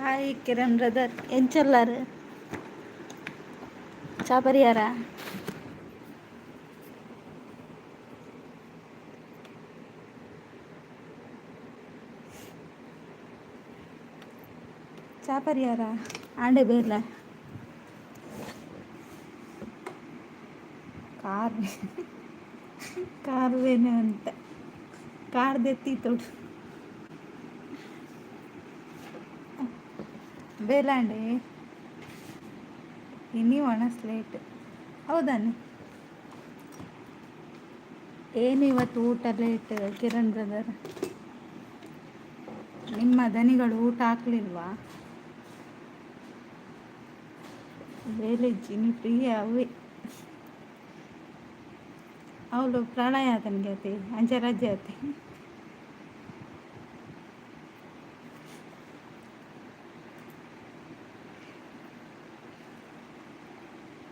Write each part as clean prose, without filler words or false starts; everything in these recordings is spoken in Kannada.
హాయ్ కిరణ్ బ్రదర్ ఏం చల్లారు చాపరియారా చాపరియారా ఆండే బేర్ల ಕಾರ್ ಕಾರ್ ಬೇನೆ ಅಂತ ಕಾರ್ದೆತ್ತಿ ತೊಡು ಬೇಲಾಂಡೆ ಇನ್ನೀ ಒಣ ಸ್ಲೇಟ್ ಹೌದಾನೆ ಏನು ಇವತ್ತು ಊಟ ಲೇಟ್ ಕಿರಣ್ ಬ್ರದರ್ ನಿಮ್ಮ ದನಿಗಳು ಊಟ ಹಾಕ್ಲಿಲ್ವಾ ಬೇಲೆಜ್ಜಿ ನೀ ಫ್ರೀ ಅವಿ ಅವಳು ಪ್ರಳಯ ಆತನಿಗೆ ಆತಿ ಅಂಚೆ ರಜೆ ಆತಿ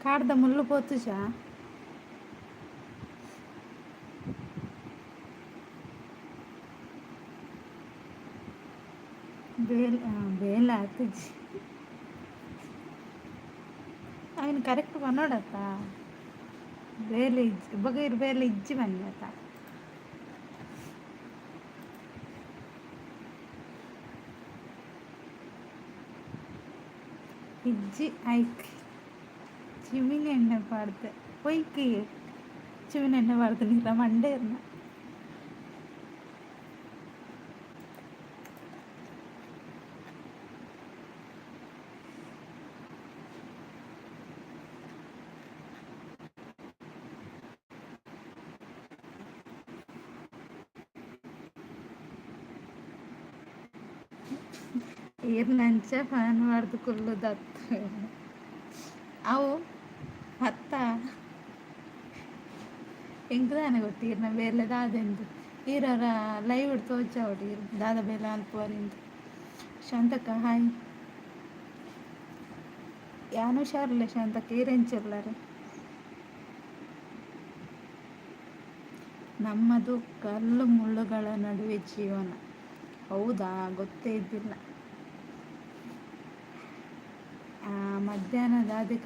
ಕಾಡ್ದ ಮುಳ್ಳು ಪೋತುಜಾ ಬೇಲ ಆತುಜಿ ಅವನು ಕರೆಕ್ಟ್ ಪನ್ನೋಡತ್ತ ಬೇಲೆ ಇಜ್ಜಿ ಬಗೈರು ಬೇಲೆ ಇಜ್ಜಿ ಬನ್ನಿ ಇಜ್ಜಿ ಐಕ್ ಚಿಮಿನಿ ಎಣ್ಣೆ ಪಾಡ್ದೆ ಒಯ್ಕಿ ಚಿಮಿನಿ ಎಣ್ಣೆ ಪಾಡ್ದು ನೀರ ಮಂಡೇ ಇರ್ನ ఈర్నంచ ఫ్యాన్ వాడుతు కుళ్ళు దత్తు ಅವು ಅತ್ತ ಎಂಕದಾನೆ ಗೊತ್ತೀರ್ನ ಬೇಲೆ ದಾದೆಂದು ಈರರ ಲೈವ್ ಇಡ್ತು ತೋಚವಡಿ ದಾದ ಬೇಲೆ ಅಲ್ಪವರಿಂದ ಶಾಂತಕ್ಕ ಹಾಯ್ ಯಾನು ಶಾರ್ಲೆ ಶಾಂತಕ್ಕ ಈರೆಂಚಿರ್ಲಾರೆ ನಮ್ಮದು ಕಲ್ಲು ಮುಳ್ಳುಗಳ ನಡುವೆ ಜೀವನ ಹೌದಾ ಗೊತ್ತೇ ಇದ್ದಿಲ್ಲ ಮಧ್ಯಾಹ್ನದ ಅದೇ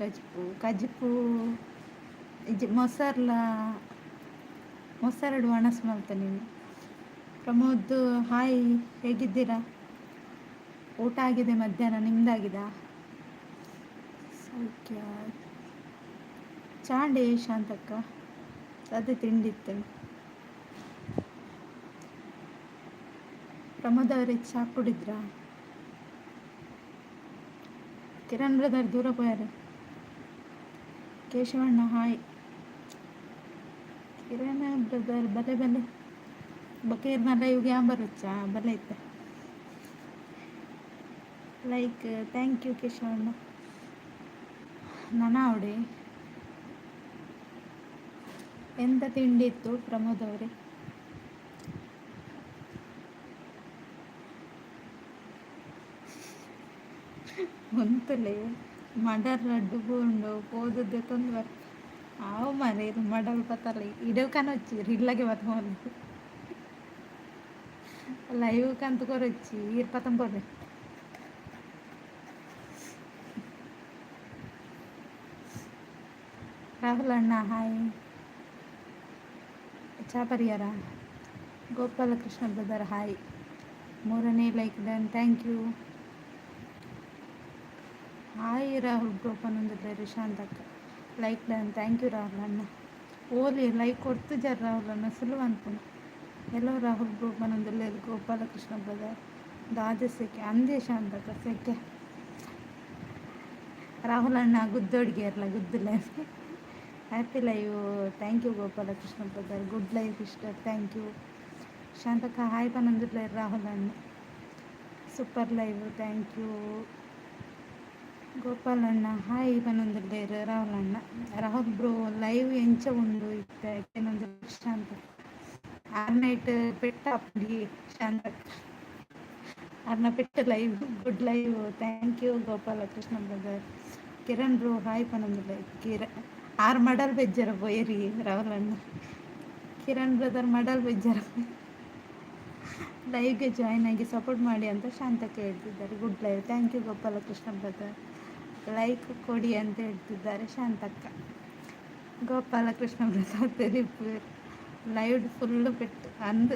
ಕಜ್ಪು ಮೊಸರಡು ಒಣಸ್ ಮಾಡ್ತೇನೆ ಪ್ರಮೋದ್ ಹಾಯ್ ಹೇಗಿದ್ದೀರಾ ಊಟ ಆಗಿದೆ ಮಧ್ಯಾಹ್ನ ನಿಮ್ದಾಗಿದಾ ಸೌಖ್ಯ ಚಾಂಡೆ ಶಾಂತಕ್ಕ ಅದೇ ತಿಂಡಿತ್ತು ಪ್ರಮೋದ್ ಅವರಿಗೆ ಚಾ ಕುಡಿದ್ರಾ ಕಿರಣ್ ಬ್ರದರ್ ದೂರ ಪೋಯಾರೆ ಕೇಶವಣ್ಣ ಹಾಯ್ ಕಿರಣ್ ಬ್ರದರ್ ಬಲೆ ಬಲೆ ಬಕೇರ್ನ ಲೈವ್ಗೆ ಬರುತ್ತಾ ಬಲೆ ಇತ್ತ ಲೈಕ್ ಥ್ಯಾಂಕ್ ಯು ಕೇಶವಣ್ಣ ನನಾವಡೆ ಎಂತ ತಿಂಡಿ ಇತ್ತು ಪ್ರಮೋದ್ ಅವರೇ ಒಂತಲೇ ಮಡಲ್ ಲಡ್ಡು ಬೋಂಡು ಓದದ್ದೆ ತೊಂದ್ರೆ ಆವು ಮರೇರು ಮಡಲ್ ಪತ್ತಲ್ಲ ಇಡಕನ వచ్చిర్రు ಇಲ್ಲಗೆ ಬತ್ತಮೋದು ಲೈವ್ ಕಂತು ಕೊರೊಚ್ಚಿ ಇರ್ಪತ್ತಂ ಪೊರ್ರೆ ರಾಹುಲ್ ಅಣ್ಣ ಹಾಯ್ ಚಾಪರಿಯಾರ ಗೋಪಾಲಕೃಷ್ಣ ಬ್ರದರ್ ಹಾಯ್ ಮೂರನೇ like done thank you hi Rahul ಗೋಪನೊಂದಿದ್ದಾರೆ ಶಾಂತಕ್ಕ like done thank you Rahul ಅಣ್ಣ ಓಲಿ ಲೈಕ್ ಕೊಡ್ತು ಜರ್ ರಾಹುಲ್ ಅಣ್ಣ ಸುಲಭ ಅನ್ಕೊಂಡು ಎಲ್ಲೋ ರಾಹುಲ್ ಗೋಪನೊಂದಿಲ್ಲ ಗೋಪಾಲಕೃಷ್ಣ ಬ್ರದರ್ ದಾದ ಸೆಕೆ ಅಂದೇ ಶಾಂತಕ್ಕ ಸೆಕೆ ರಾಹುಲ್ ಅಣ್ಣ ಗುದ್ದೊಡ್ಗೆ ಇರಲ್ಲ ಗುದ್ದಿಲ್ಲ happy live thank you Gopalakrishna brother good life ಇಷ್ಟ ಥ್ಯಾಂಕ್ ಯು ಶಾಂತಕ್ಕ ಹಾಯ್ ಪನೊಂದಿಲ್ಲ ರಾಹುಲ್ ಅಣ್ಣ ಸೂಪರ್ ಲೈವ್ ಥ್ಯಾಂಕ್ ಯು ಗೋಪಾಲಣ್ಣ ಹಾಯ್ ಪನೊಂದಿಲ್ಲೇರು ರಾಹುಲ್ ಅಣ್ಣ ರಾಹುಲ್ ಬ್ರೋ ಲೈವ್ ಎಂಚ ಉಂಡು ಇತ್ತೊಂದು ಶಾಂತ ಆರ್ನೈಟ್ ಪೆಟ್ಟ ಅಪ್ಪಡಿ ಶಾಂತ ಆರ್ನ ಪೆಟ್ಟ live good live thank you Gopalakrishna brother Kiran bro hi ಪನೊಂದಿಲ್ಲ ಆರು ಮಡಲ್ ಬೆಜ್ಜರ ಪೋಯರಿ ರಾಹುಲ್ ಅಣ್ಣ ಕಿರಣ್ ಬ್ರದರ್ ಮಡಲ್ ಬೆಜ್ಜರ ಲೈವ್ಗೆ ಜಾಯ್ನ್ ಆಗಿ ಸಪೋರ್ಟ್ ಮಾಡಿ ಅಂತ ಶಾಂತಕ್ಕೆ ಹೇಳ್ತಿದ್ದಾರೆ. Good live. Thank you Gopalakrishna brother. Like ಕೊಡಿ ಅಂತ ಹೇಳ್ತಿದ್ದಾರೆ ಶಾಂತಕ್ಕ. ಗೋಪಾಲಕೃಷ್ಣ ಬ್ರದರ್ திருப்பி லைவ் ஃபுல்லு பெட்டு வந்து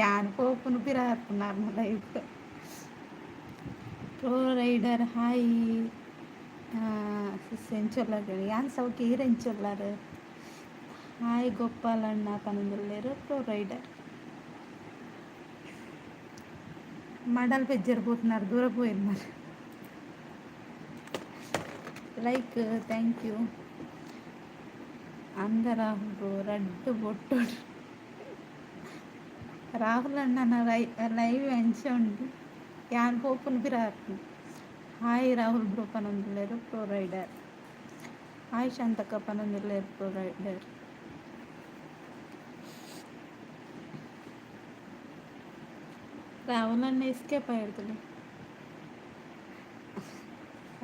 யான் போப்புன்னு பிரார்த்தனார் லைவ் ப்ரோ ரைடர் ஹாய் செஞ்சொல்லாரு யான் சவுக்கு ஈரஞ்சொல்லாரு హాయ్ గోపాలన్న పనులేరు ప్రో రైడర్ మడలు పెజ్జరిపోతున్నారు దూరపోయారు మరి లైక్ థ్యాంక్ యూ అందరూ రెడ్ బొట్టు రాహుల్ అన్న నా లైవ్ ఎంచండి యాన్ పోపును బిరారు హాయ్ రాహుల్ బ్రో పనులేరు ప్రో రైడర్ హాయ్ శాంతక్క పనులేరు ప్రో రైడర్ ರಾಹುಲನ್ನ ಎಸ್ಕೇಪ್ ಆಯಿರ್ತದೆ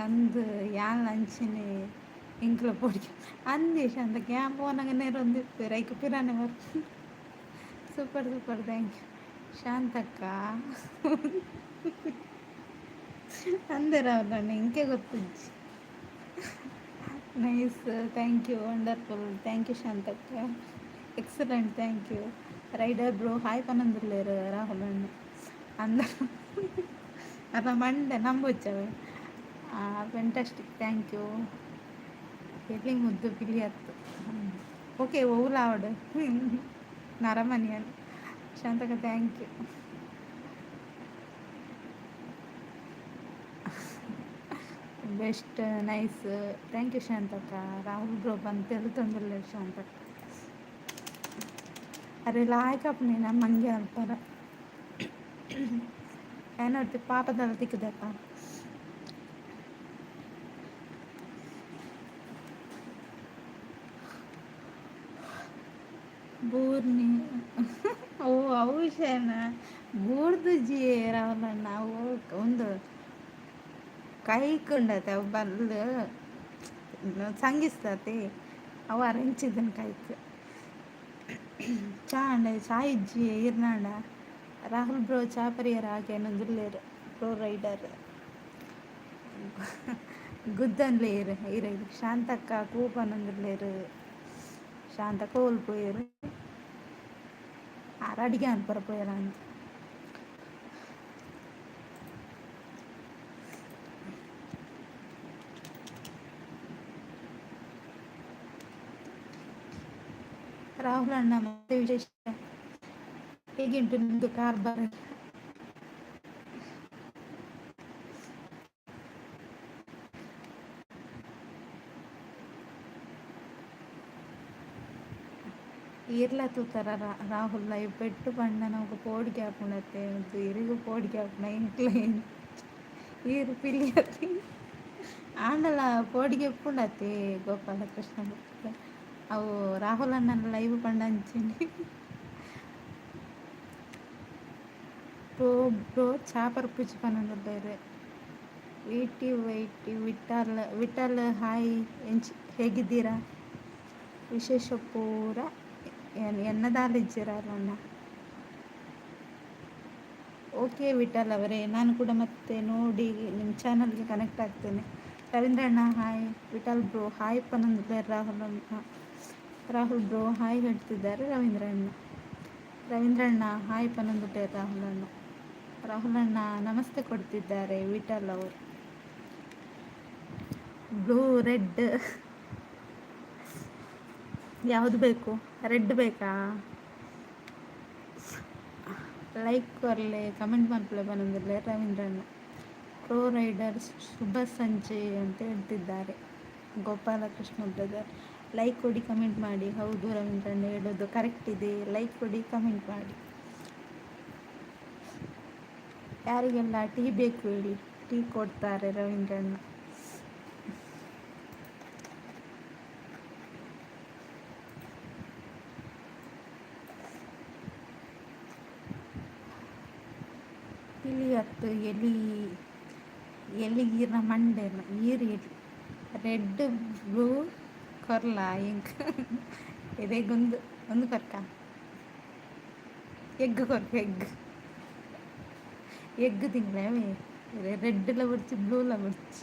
ಅಂದು ಯಾನ್ ಲಂಚಿನಿ ಇಂಕ್ಲ ಪೊಡಿಗೆ ಅಂದೇಶ ಅಂತ ಕ್ಯಾಂಪ್ ಹೋನಾಗನೇ ರೊಂದಿತ್ತು ರೈಕು ಪಿರಾನೆ ಬರ್ತು ಸೂಪರ್ ಸೂಪರ್ ಥ್ಯಾಂಕ್ ಯು ಶಾಂತಕ್ಕ ಅಂದೆ ರಾಹುಲಣ್ಣ ಇಂಕೆ ಗೊತ್ತಿಜ್ಜಿ nice thank you wonderful thank you ಶಾಂತಕ್ಕ excellent thank you rider bro hi పనందులేరు రాహుల్ అన్న అందరూ అలా మండే నమ్మొచ్చావు ఫెంటాస్టిక్ థ్యాంక్ యూ ಎಲ್ಲಿ ಮುದ್ದು ಪಿಲಿಯತ್ತು ಓಕೆ ಓಲಾವಡು ನರಮನಿ ಅಂತ ಶಾಂತಕ thank you best nice thank you ಶಾಂತಕ ರಾಹುಲ್ ಬ್ರೋ ಬಂದು తెలుతుందిలే ಶಾಂತಕ अरे लायक अपने ना मंगे पर ಏನಂತ ಪಾಪದಲ್ಲ ತಿಕ್ಕದಕ್ಕ ಬೂರ್ನಿ ಓ ಔಷನ ಬೂರ್ದು ಜಿ ರಾವಲಣ್ಣ ಒಂದು ಕೈಕೊಂಡತೆ ಅವು ಬಲ್ಲು ಸಂಗಿಸ್ತತೆ ಅವು ಅರೆಂಚಿದ್ದನ ಕೈಕ್ ಚಾ ಅಂಡ ಚಾ ಇಜ್ಜಿ ಇರ್ನಾಡ ರಾಹುಲ್ ಬ್ರೋ ಚಾ ಪರಿಯರ ಹಾಗೆ ನಂದುಲ್ಲೇರು ಪ್ರೋ ರೈಡರ್ గుద్దన్లేరు ఈరోజు శాంతక్క కూపనందులేరు శాంతక్క ఓడిపోయారు అడిగా అనుపరపోయారు అంత ರಾಹುಲ್ ಅಣ್ಣ ಮತ್ತೆ ವಿಶೇಷ ಹೇಗಿಂಟು ನಿಮ್ಮದು ಕಾರ್ಬಾರ್ ఈర్లా తూతార రాహుల్ అవి పెట్టు పండన ఒక పోడికి ఆపుండతే ఇరుగు పోడికి ఆపున ఇంట్లో ఈరు పిల్లి ఆండల పోడికి ఎప్పుండతే గోపాలకృష్ణ అవు రాహుల్ అన్న లైవ్ పండించింది ಬ್ರೋ ಚಾಪರ್ ಪುಚ್ಚಿ ಪನ್ನೊಂದು ಬೇರೆ ವಿಠಲ್ ಹಾಯ್ ಹೇಗಿದ್ದೀರಾ ವಿಶೇಷ ಪೂರ ಎನ್ನದಾಲಿದ್ದೀರಲ್ಲ ಓಕೆ ವಿಠಲ್ ಅವರೇ ನಾನು ಕೂಡ ಮತ್ತೆ ನೋಡಿ ನಿಮ್ಮ ಚಾನಲ್ಗೆ ಕನೆಕ್ಟ್ ಆಗ್ತೇನೆ ರವೀಂದ್ರಣ್ಣ ಹಾಯ್ ವಿಠಲ್ ಬ್ರೋ ಹಾಯ್ ಪನ್ನೊಂದು ಬೇರೆ ರಾಹುಲ್ ಬ್ರೋ ಹಾಯ್ ಹೇಳ್ತಿದ್ದಾರೆ ರವೀಂದ್ರಣ್ಣ ಹಾಯ್ ಪನ್ನೊಂದು ಬೇರೆ ರಾಹುಲ್ ಅಣ್ಣ ನಮಸ್ತೆ ಕೊಡ್ತಿದ್ದಾರೆ ವಿಠಲ್ ಅವರು ಬ್ಲೂ ರೆಡ್ ಯಾವುದು ಬೇಕು ರೆಡ್ ಬೇಕಾ ಲೈಕ್ ಕೊರಲೆ ಕಮೆಂಟ್ ಮಾಡ್ಕೊಳ್ಳೆ ಬಂದಿರಲಿ ರವೀಂದ್ರಣ್ಣ ಪ್ರೋ ರೈಡರ್ ಶುಭ ಸಂಜೆ ಅಂತ ಹೇಳ್ತಿದ್ದಾರೆ ಗೋಪಾಲಕೃಷ್ಣ ಬ್ರದರ್ ಲೈಕ್ ಕೊಡಿ ಕಮೆಂಟ್ ಮಾಡಿ ಹೌದು ರವೀಂದ್ರಣ್ಣ ಹೇಳೋದು ಕರೆಕ್ಟ್ ಇದೆ ಲೈಕ್ ಕೊಡಿ ಕಮೆಂಟ್ ಮಾಡಿ ಯಾರಿಗೆಲ್ಲ ಟೀ ಬೇಕು ಹೇಳಿ ಟೀ ಕೊಡ್ತಾರೆ ರವೀಂದ್ರಣ್ಣ ಇಲಿಯತ್ತು ಎಲಿಗಿರ ಮಂಡೆನ ಈರಿ రెడ్ బ్లూ కొరల ఇంకా ఇదే గుందు కొరక ఎగ్ எக்கு திங்களே ரெட்டில் பிடிச்சி ப்ளூவில் பிடிச்சி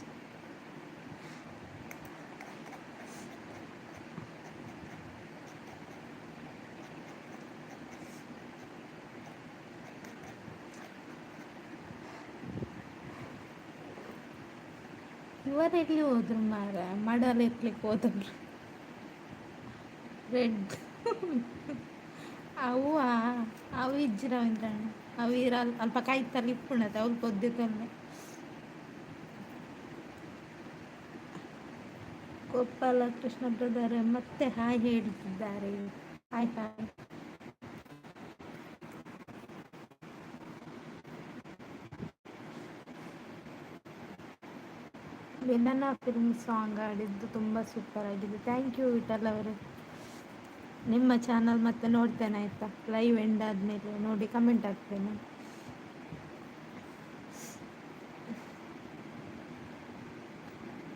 ಇವರೆಲ್ಲಿ ಹೋದ್ರು ಮಾರ ಮಡಲ್ ಎತ್ಲಿಕ್ಕೆ ಹೋದ್ರು ರೆಡ್ ಅವು ಅವು ಇಜ್ಜಿರವೇಂದ್ರಣ್ಣ ಅವು ಇರಲ್ಲ ಅಲ್ಪ ಕಾಯ್ತಲ್ಲಿ ಇಪ್ಪುಣತೆ ಅವ್ರು ಕೊದ್ದಿತ್ತಲ್ಲೇ ಗೋಪಾಲ ಕೃಷ್ಣ ಬ್ರದರ್ ಮತ್ತೆ ಹಾಯ್ ಹೇಳ್ತಿದ್ದಾರೆ. Hi hi. ವಿನನ ಫಿಲ್ಮ್ ಸಾಂಗ್ ಆಡಿದ್ದು ತುಂಬ ಸೂಪರ್ ಆಗಿದೆ. ಥ್ಯಾಂಕ್ ಯು ವಿಠಲ್ ಅವರೇ. ನಿಮ್ಮ ಚಾನಲ್ ಮತ್ತೆ ನೋಡ್ತೇನೆ ಆಯಿತಾ, ಲೈವ್ ಎಂಡ್ ಆದಮೇಲೆ ನೋಡಿ ಕಮೆಂಟ್ ಹಾಕ್ತೇನೆ.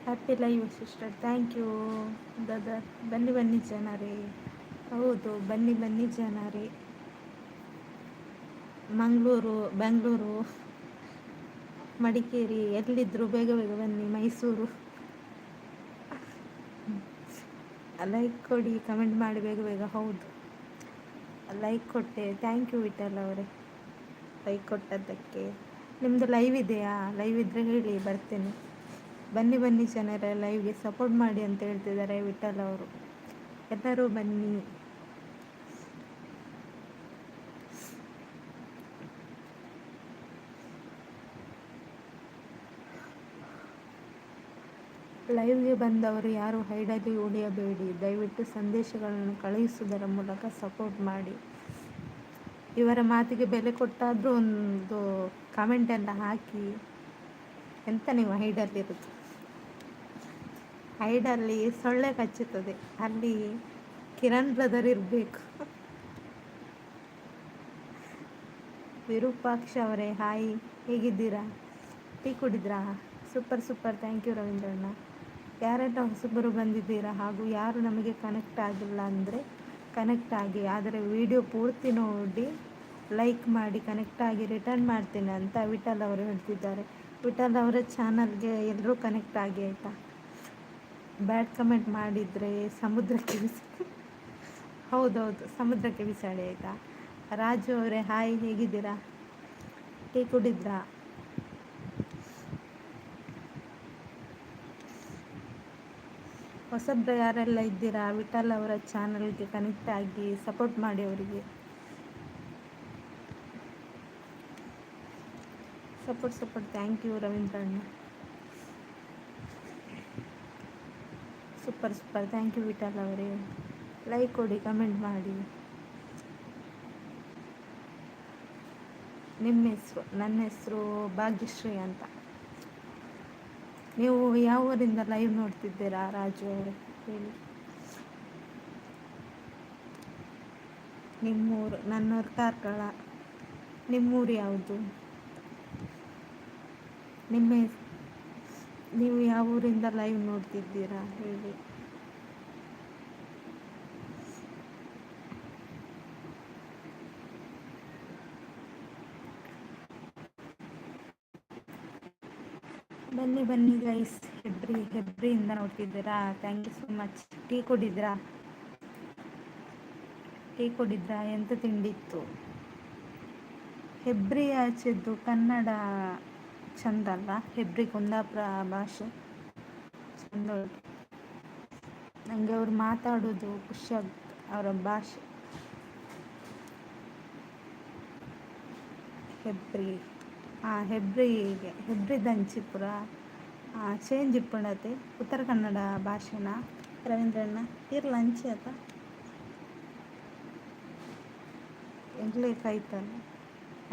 Happy live sister. Thank you brother. ಬನ್ನಿ ಬನ್ನಿ ಜನರೇ. ಹೌದು ಬನ್ನಿ ಬನ್ನಿ ಜನರೇ. ಮಂಗಳೂರು, ಬೆಂಗಳೂರು, ಮಡಿಕೇರಿ ಎಲ್ಲಿದ್ದರೂ ಬೇಗ ಬೇಗ ಬನ್ನಿ. ಮೈಸೂರು ಲೈಕ್ ಕೊಡಿ, ಕಮೆಂಟ್ ಮಾಡಿ ಬೇಗ ಬೇಗ. ಹೌದು ಲೈಕ್ ಕೊಟ್ಟೆ. ಥ್ಯಾಂಕ್ ಯು ವಿಠಲ್ ಅವರೇ ಲೈಕ್ ಕೊಟ್ಟದ್ದಕ್ಕೆ. ನಿಮ್ಮದು ಲೈವ್ ಇದೆಯಾ? ಲೈವ್ ಇದ್ದರೆ ಹೇಳಿ, ಬರ್ತೇನೆ. ಬನ್ನಿ ಬನ್ನಿ ಜನರೇ, ಲೈವ್ಗೆ ಸಪೋರ್ಟ್ ಮಾಡಿ ಅಂತ ಹೇಳ್ತಿದ್ದಾರೆ ವಿಠಲ್ ಅವರು. ಎಲ್ಲರೂ ಬನ್ನಿ. ಲೈವ್ಗೆ ಬಂದವರು ಯಾರು ಹೈಡಲ್ಲಿ ಉಳಿಯಬೇಡಿ. ದಯವಿಟ್ಟು ಸಂದೇಶಗಳನ್ನು ಕಳುಹಿಸುವುದರ ಮೂಲಕ ಸಪೋರ್ಟ್ ಮಾಡಿ. ಇವರ ಮಾತಿಗೆ ಬೆಲೆ ಕೊಟ್ಟಾದರೂ ಒಂದು ಕಮೆಂಟ್ ಎಲ್ಲ ಹಾಕಿ. ಎಂತ ನೀವು ಹೈಡಲ್ಲಿರೋದು? ಹೈಡಲ್ಲಿ ಸೊಳ್ಳೆ ಕಚ್ಚುತ್ತದೆ, ಅಲ್ಲಿ ಕಿರಣ್ ಬ್ರದರ್ ಇರಬೇಕು. ವಿರೂಪಾಕ್ಷ ಅವರೇ ಹಾಯ್, ಹೇಗಿದ್ದೀರಾ? ಟೀ ಕುಡಿದ್ರಾ? Super super. ಥ್ಯಾಂಕ್ ಯು ರವೀಂದ್ರಣ್ಣ. ಯಾರೆಲ್ಲ ಹೊಸಬರು ಬಂದಿದ್ದೀರಾ ಹಾಗೂ ಯಾರು ನಮಗೆ ಕನೆಕ್ಟ್ ಆಗಿಲ್ಲ ಅಂದರೆ ಕನೆಕ್ಟ್ ಆಗಿ, ಆದರೆ ವಿಡಿಯೋ ಪೂರ್ತಿ ನೋಡಿ ಲೈಕ್ ಮಾಡಿ ಕನೆಕ್ಟ್ ಆಗಿ ರಿಟರ್ನ್ ಮಾಡ್ತೀನಿ ಅಂತ ವಿಠಲ್ ಅವರು ಹೇಳ್ತಿದ್ದಾರೆ. ವಿಠಲ್ ಅವರ ಚಾನಲ್ಗೆ ಎಲ್ಲರೂ ಕನೆಕ್ಟ್ ಆಗಿ ಆಯಿತಾ. ಬ್ಯಾಡ್ ಕಮೆಂಟ್ ಮಾಡಿದರೆ ಸಮುದ್ರಕ್ಕೆ ಹೌದೌದು ಸಮುದ್ರಕ್ಕೆ ಬಿಸಾಡಿ ಆಯಿತಾ. ರಾಜು ಅವರೇ ಹಾಯ್, ಹೇಗಿದ್ದೀರಾ? ಟೀ ಕುಡಿದ್ರಾ? ಹೊಸಬ್ರು ಯಾರೆಲ್ಲ ಇದ್ದೀರಾ ವಿಠಲ್ ಅವರ ಚಾನಲ್ಗೆ ಕನೆಕ್ಟ್ ಆಗಿ ಸಪೋರ್ಟ್ ಮಾಡಿ ಅವರಿಗೆ. ಸಪೋರ್ಟ್. ಥ್ಯಾಂಕ್ ಯು ರವೀಂದ್ರಣ್ಣ. ಸೂಪರ್. ಥ್ಯಾಂಕ್ ಯು ವಿಠಲ್ ಅವರೇ. ಲೈಕ್ ಕೊಡಿ, ಕಮೆಂಟ್ ಮಾಡಿ. ನಿಮ್ಮ ಹೆಸರು? ನನ್ನ ಹೆಸರು ಭಾಗ್ಯಶ್ರೀ ಅಂತ. ನೀವು ಯಾವ ಊರಿಂದ ಲೈವ್ ನೋಡ್ತಿದ್ದೀರಾ ರಾಜು ಅವರೇ ಹೇಳಿ. ನಿಮ್ಮೂರು? ನನ್ನೂರು ಕಾರ್ಕಳ. ನಿಮ್ಮೂರು ಯಾವುದು? ನೀವು ಯಾವ ಊರಿಂದ ಲೈವ್ ನೋಡ್ತಿದ್ದೀರಾ ಹೇಳಿ. ಬನ್ನಿ ಗೈಸ್. ಹೆಬ್ರಿಯಿಂದ ನೋಡ್ತಿದ್ದೀರಾ? Thank you so much. Tea ಕುಡಿದ್ರಾ? ಎಂತ ತಿಂಡಿತ್ತು? ಹೆಬ್ರಿ ಆಚೆದ್ದು ಕನ್ನಡ ಚಂದ ಅಲ್ಲ? ಹೆಬ್ರಿ ಕುಂದಾಪುರ ಭಾಷೆ ಚಂದ ಉಂಟು. ನನಗೆ ಅವ್ರು ಮಾತಾಡೋದು ಖುಷಿ ಆಗುತ್ತೆ, ಅವರ ಭಾಷೆ. ಹೆಬ್ರಿ ದಂಚಿಪುರ ಚೇಂಜ್ ಇಪ್ಪುಂಡತೆ ಉತ್ತರ ಕನ್ನಡ ಭಾಷೆನ ರವೀಂದ್ರಣ್ಣ ಇರ್ಲ ಅಂಚೆ ಅತ ಎಂಗ್ಲೇ ಕಾಯ್ತಾನೆ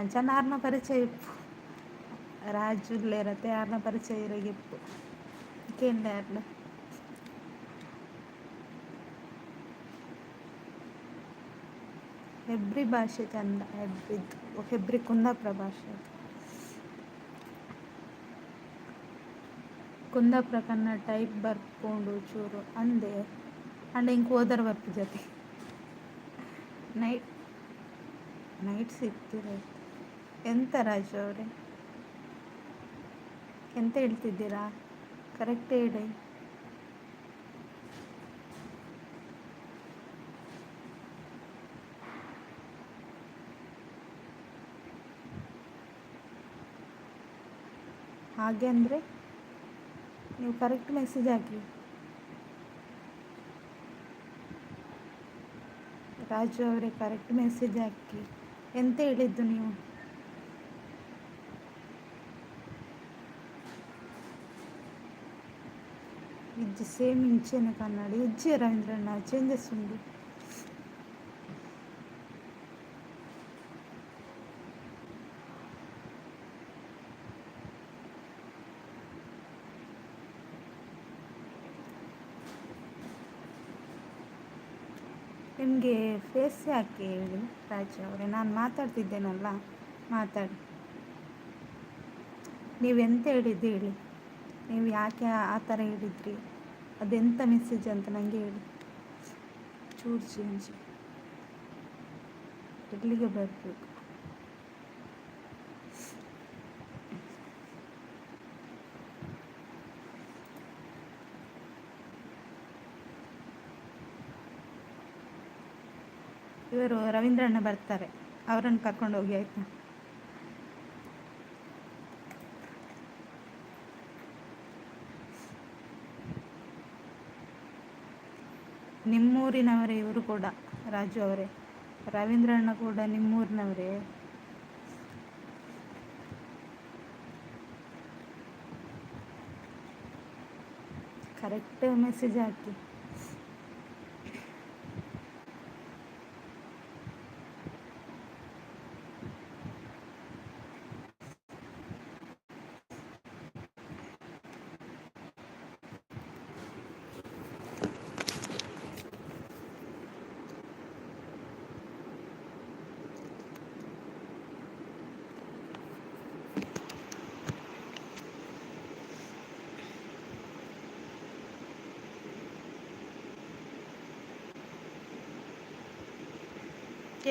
ಅಂಚನ ಆರ್ನ ಪರಿಚಯ ಇಪ್ಪು ರಾಜುಲ್ಲೇರತ್ತೆ ಆರ್ನ ಪರಿಚಯ ಇರಗಿಪ್ಪು ಕೇಂದ್ರ ಯಾರ್ಲ ಹೆಬ್ರಿ ಭಾಷೆ ಚಂದ. ಹೆಬ್ರಿ ಕುಂದಾಪುರ ಭಾಷೆ, ಕುಂದಾಪುರ ಕನ್ನಡ ಟೈಪ್ ಬರ್ಕೊಂಡು ಚೂರು ಅಂದೆ ಅಂಡ್ ಹಿಂಗೆ ಹೋದರ ಬರ್ಪ ಜೊತೆ ನೈಟ್ ಸಿಗ್ತಿರ ಎಂತ ರಾಜು ಅವರೇ ಎಂತ ಹೇಳ್ತಿದ್ದೀರಾ? ಕರೆಕ್ಟ್ ಹೇಳಿ. ಹಾಗೆ ಅಂದರೆ ನೀವು ಕರೆಕ್ಟ್ ಮೆಸೇಜ್ ಹಾಕಿ. ರಾಜು ಅವರೇ ಕರೆಕ್ಟ್ ಮೆಸೇಜ್ ಹಾಕಿ. ಎಂತ ಹೇಳಿದ್ದು ನೀವು? ఇజ్జి సేమ్ ఇంచేన కన్నాడు ఇజ్జి రవీంద్రన్న చేంజెస్ ఉంది. ನಿಮಗೆ ಫೇಸ್ ಯಾಕೆ ಹೇಳಿ ರಾಜು ಅವರೇ? ನಾನು ಮಾತಾಡ್ತಿದ್ದೇನಲ್ಲ, ಮಾತಾಡಿ. ನೀವೆಂತ ಹೇಳಿದ್ದು ಹೇಳಿ. ನೀವು ಯಾಕೆ ಆ ಥರ ಹೇಳಿದ್ರಿ? ಅದೆಂಥ ಮೆಸೇಜ್ ಅಂತ ನನಗೆ ಹೇಳಿ. ಚೂರು ಚೇಂಜ್ ಎಲ್ಲಿಗೆ ಬರಬೇಕು? ಇವರು ರವೀಂದ್ರಣ್ಣ ಬರ್ತಾರೆ, ಅವರನ್ನು ಕರ್ಕೊಂಡು ಹೋಗಿ ಆಯಿತಾ? ನಿಮ್ಮೂರಿನವರೇ ಇವರು ಕೂಡ, ರಾಜು ಅವರೇ. ರವೀಂದ್ರಣ್ಣ ಕೂಡ ನಿಮ್ಮೂರಿನವರೇ. ಕರೆಕ್ಟ್ ಮೆಸೇಜ್ ಹಾಕಿ.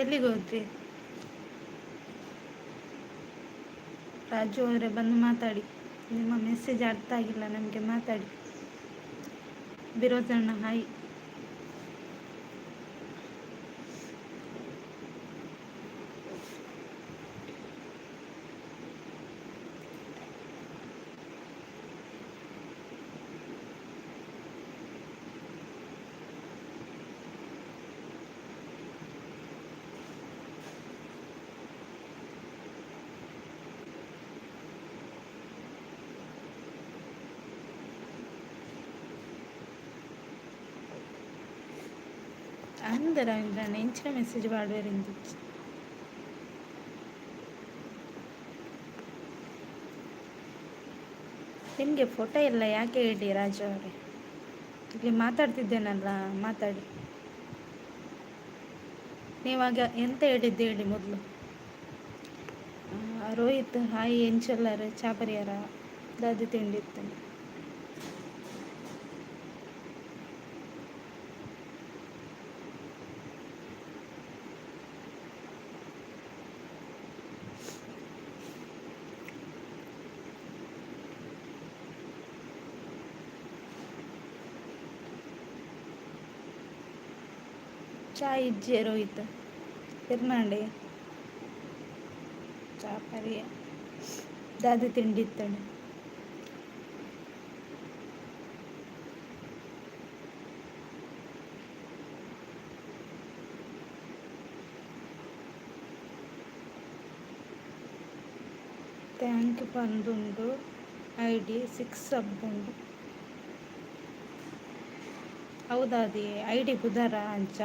ಎಲ್ಲಿಗೆ ಹೋದ್ರಿ? ರಾಜು ಅವರೇ ಬಂದು ಮಾತಾಡಿ. ನಿಮ್ಮ ಮೆಸೇಜ್ ಅರ್ಥ ಆಗಿಲ್ಲ ನಮಗೆ, ಮಾತಾಡಿ. ಬಿರೋಜಣ್ಣ ಹಾಯ್. அந்த ரவீந்திரன் ಎಂಚಿನ ಮೆಸೇಜ್ ಪಾಡ್ವೇರಿಂದು. ನಿಮಗೆ ಫೋಟೋ ಎಲ್ಲ ಯಾಕೆ ಹೇಳಿ ರಾಜು ಅವರೇ? ಇಲ್ಲಿ ಮಾತಾಡ್ತಿದ್ದೇನಲ್ಲ, ಮಾತಾಡಿ. ನೀವಾಗ ಎಂತ ಹೇಳಿದ್ದು ಹೇಳಿ ಮೊದಲು. ರೋಹಿತ್ ಹಾಯ್. ಎಂಚಲ್ಲರ ಚಾಪರಿಯರ ದಾದಿ ತಿಂಡಿ ಇರ್ತಾನೆ. ಚಾಯ್ ಇಜ್ಜೆ ರೋಹಿತ್ ಇರ್ನಾಂಡೆ ಚಾಪರಿಯ ದಾದಿ ತಿಂಡಿ ಇತ್ತಾಳೆ. Tank ಬಂದುಂಡು ID 6 ಸಬ್ಬುಂಡು. ಹೌದಾ? ಅದೇ ID ಬುಧರ ಅಂಚ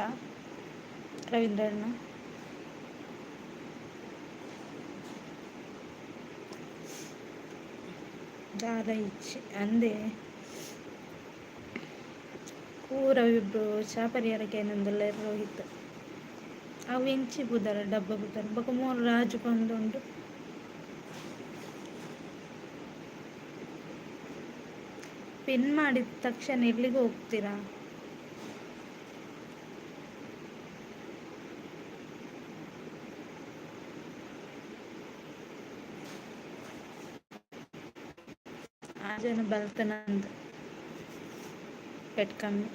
ರವೀಂದ್ರಣ್ಣ. ದಾದ ಇಚ್ಚಿ ಅಂದೆ ಕೂರವಿಬ್ರು ಚಾಪರಿಯರಕ್ಕೆ ಏನಂದಲ್ಲ ರೋಹಿತ್. ಅವು ಎಂಚಿ ಬುದರ ಡಬ್ಬ ಬುದರ ಬೊಕ ಮೂರು ರಾಜು ಬಂದುಂಡು. ಪಿನ್ ಮಾಡಿದ ತಕ್ಷಣ ಎಲ್ಲಿಗೆ ಹೋಗ್ತೀರಾ? ಜನ ಬಲ್ತನಂದ ಪೆಟ್ ಕಮ್ಮಿ.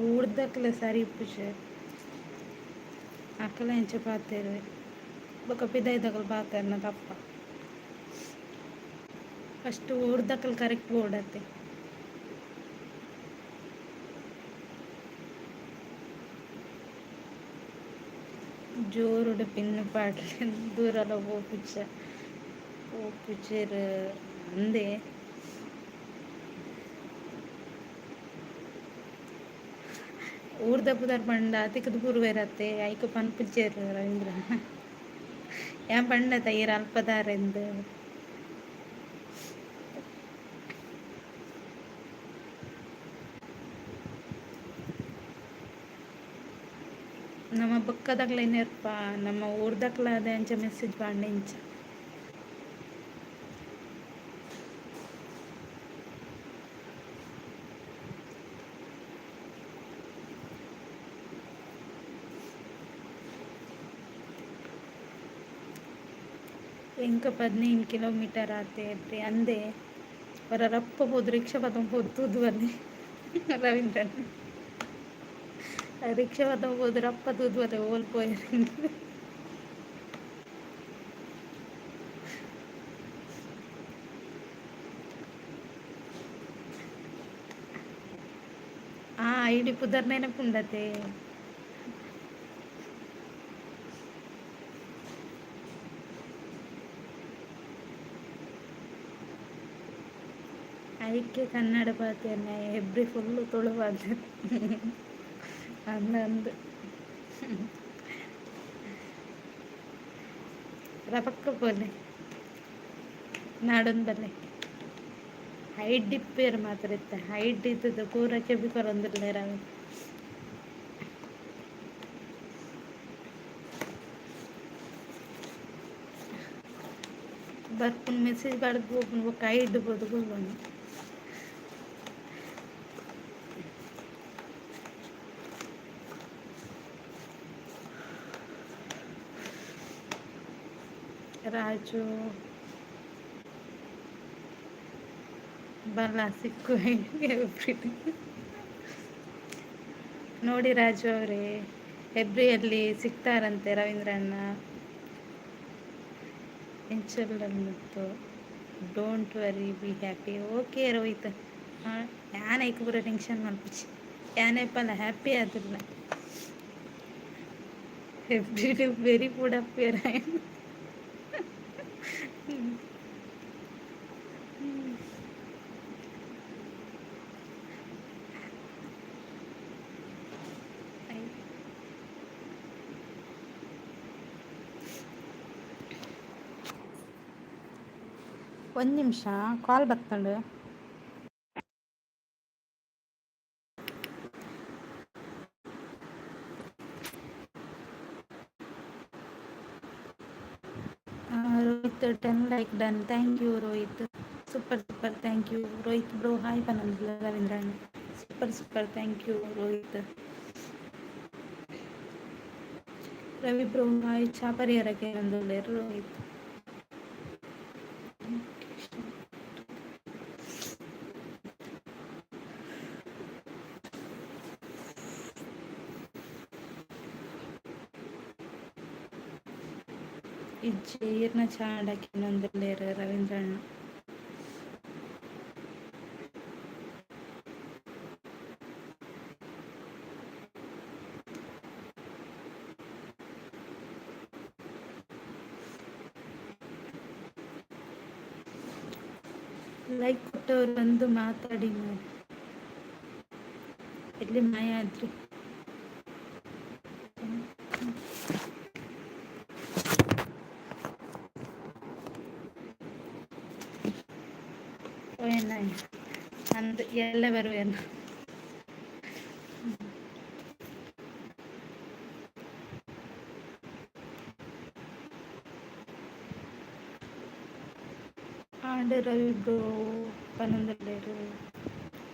ఊర్దక్కలే సరి ఇప్పించే అక్కల ఎంచి పాతేరు ఒక పిదైదక్కలు పాతారు నా తప్ప ఫస్ట్ ఊర్దక్కలు కరెక్ట్ ఓడತ್ತೆ ജോറുടെ പിന്നെ പാട്ടിൽ ദൂരെല്ലാം ഓപ്പിച്ചൊരു എന്തേ ಊರ್ದಪ್ಪದಾರ ಪಂಡ ತಿಕ್ಕದ ಪೂರ್ವೇರತ್ತೆ ಐಕ ಪನ್ಪುಚ್ಚೇರು ರವೀಂದ್ರ ಯಾನ್ ಪಂಡ ತಯ್ಯರ ಅಲ್ಪದಾರೆಂದು ನಮ್ಮ ಬಕ್ಕದಾಗ್ಲೇನೇರ್ಪ ನಮ್ಮ ಊರ್ದಕ್ಲಾದ ಅಂಚ ಮೆಸೇಜ್ ಪಾಂಡ ಇಂಚ ಎಂಕ 15 ಕಿಲೋಮೀಟರ್ ಆತೇರಿ ಅಂದೆ ಅವರ ರಪ್ಪ ಹೋದ್ ರಿಕ್ಷಾ ಪದಂ ಹೊತ್ತುದು ಅಲ್ಲಿ ರವೀಂದ್ರನ್ ರಿಕ್ಷಾ ಪದಂ ಹೋದ್ ರಪ್ಪ ತೂದು ಅಲ್ಲಿ ಓಲ್ಪೋಯರು ಐಡಿ ಪುದರ್ ನೆನಪುಂಡತೆ ಐಕ್ಯ ಕನ್ನಡ ಪಾತೆಯನ್ನ ಎಬ್ರಿ ಫುಲ್ಲು ತುಳುವಾದ ಅಂದಂದು ರಪಕ್ಕ ಪೋಲೆ ನಾಡೊಂದು ಬಲ್ಲೆ ಹೈಟ್ ಡಿಪ್ಪೇರು ಮಾತ್ರ ಇತ್ತ ಹೈಟ್ ಇದ್ದದ್ದು ಪೂರಕ್ಕೆ ಬಿ ಕೊರೊಂದಿರ್ಲೆ ರಾವೆ ಬರ್ಪುನ್ ಮೆಸೇಜ್ ಬಡ್ದು ಹೋಗ್ನು ಒಕ್ಕ ಹೈಟ್ ಬೋದು ಕೊಲ್ವನು ರಾಜು ಬಲ್ಲ ಸಿಕ್ಕು ನೋಡಿ ರಾಜು ಅವರೇ ಹೆಬ್ರಿಯಲ್ಲಿ ಸಿಗ್ತಾರಂತೆ ರವೀಂದ್ರಣ್ಣ ಎಂಚಲ್ಲತ್ತು don't worry be happy okay Rohit ಯಾನ್ ಐಕ್ ಪೂರ ಟೆನ್ಷನ್ ಮಲ್ಪಿಸಿ ಯಾನೇಪಲ್ಲ ಹ್ಯಾಪಿ ಆದಿಲ್ಲ ಎವ್ರಿ ಡೇ ವೆರಿ ಫುಡ್ ಅಪ್ಪಿಯರ್ ಒಂದು ನಿಮಿಷ ಕಾಲ್ ಬರ್ತಂಡು Rohit 10 like done thank you Rohit super thank you Rohit bro hi ಪನಂದಿಲ್ಲ ರವೀಂದ್ರಣ್ಣ super thank you Rohit Ravi bro hi ಚಾಪರಿಯರಕ್ಕೆ ನಂದೊಳ್ಳೆ ರೋಹಿತ್ ಇಜ್ಜೀರ್ನ ಚಾಡಕ್ಕೆ ನಂದೊಳ್ಳೆರು ರವೀಂದ್ರಣ್ಣ ಲೈಕ್ ಕೊಟ್ಟವ್ರು ಬಂದು ಮಾತಾಡಿ ನೋಡಿ ಎಲ್ಲಿ ಮಾಯ ಆದ್ರಿ ಅಂದು ಎಲ್ಲ ಬರುವೇನು ಆಂಡ್ ರವಿ ಬ್ರೋ, ಪನಂದಲೇರು,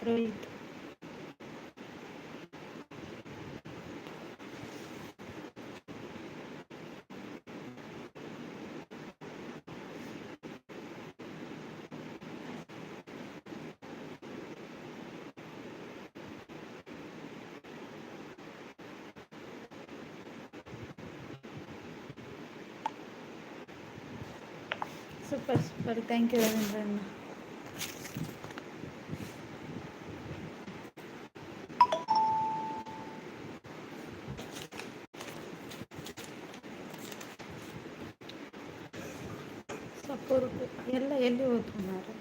Rohit. Super super, thank you ರವೀಂದ್ರಣ್ಣ. ಸಪೋರ್ ಎಲ್ಲ ಎಲ್ಲಿ ಓದ್ಕೊಂಡಾರೆ?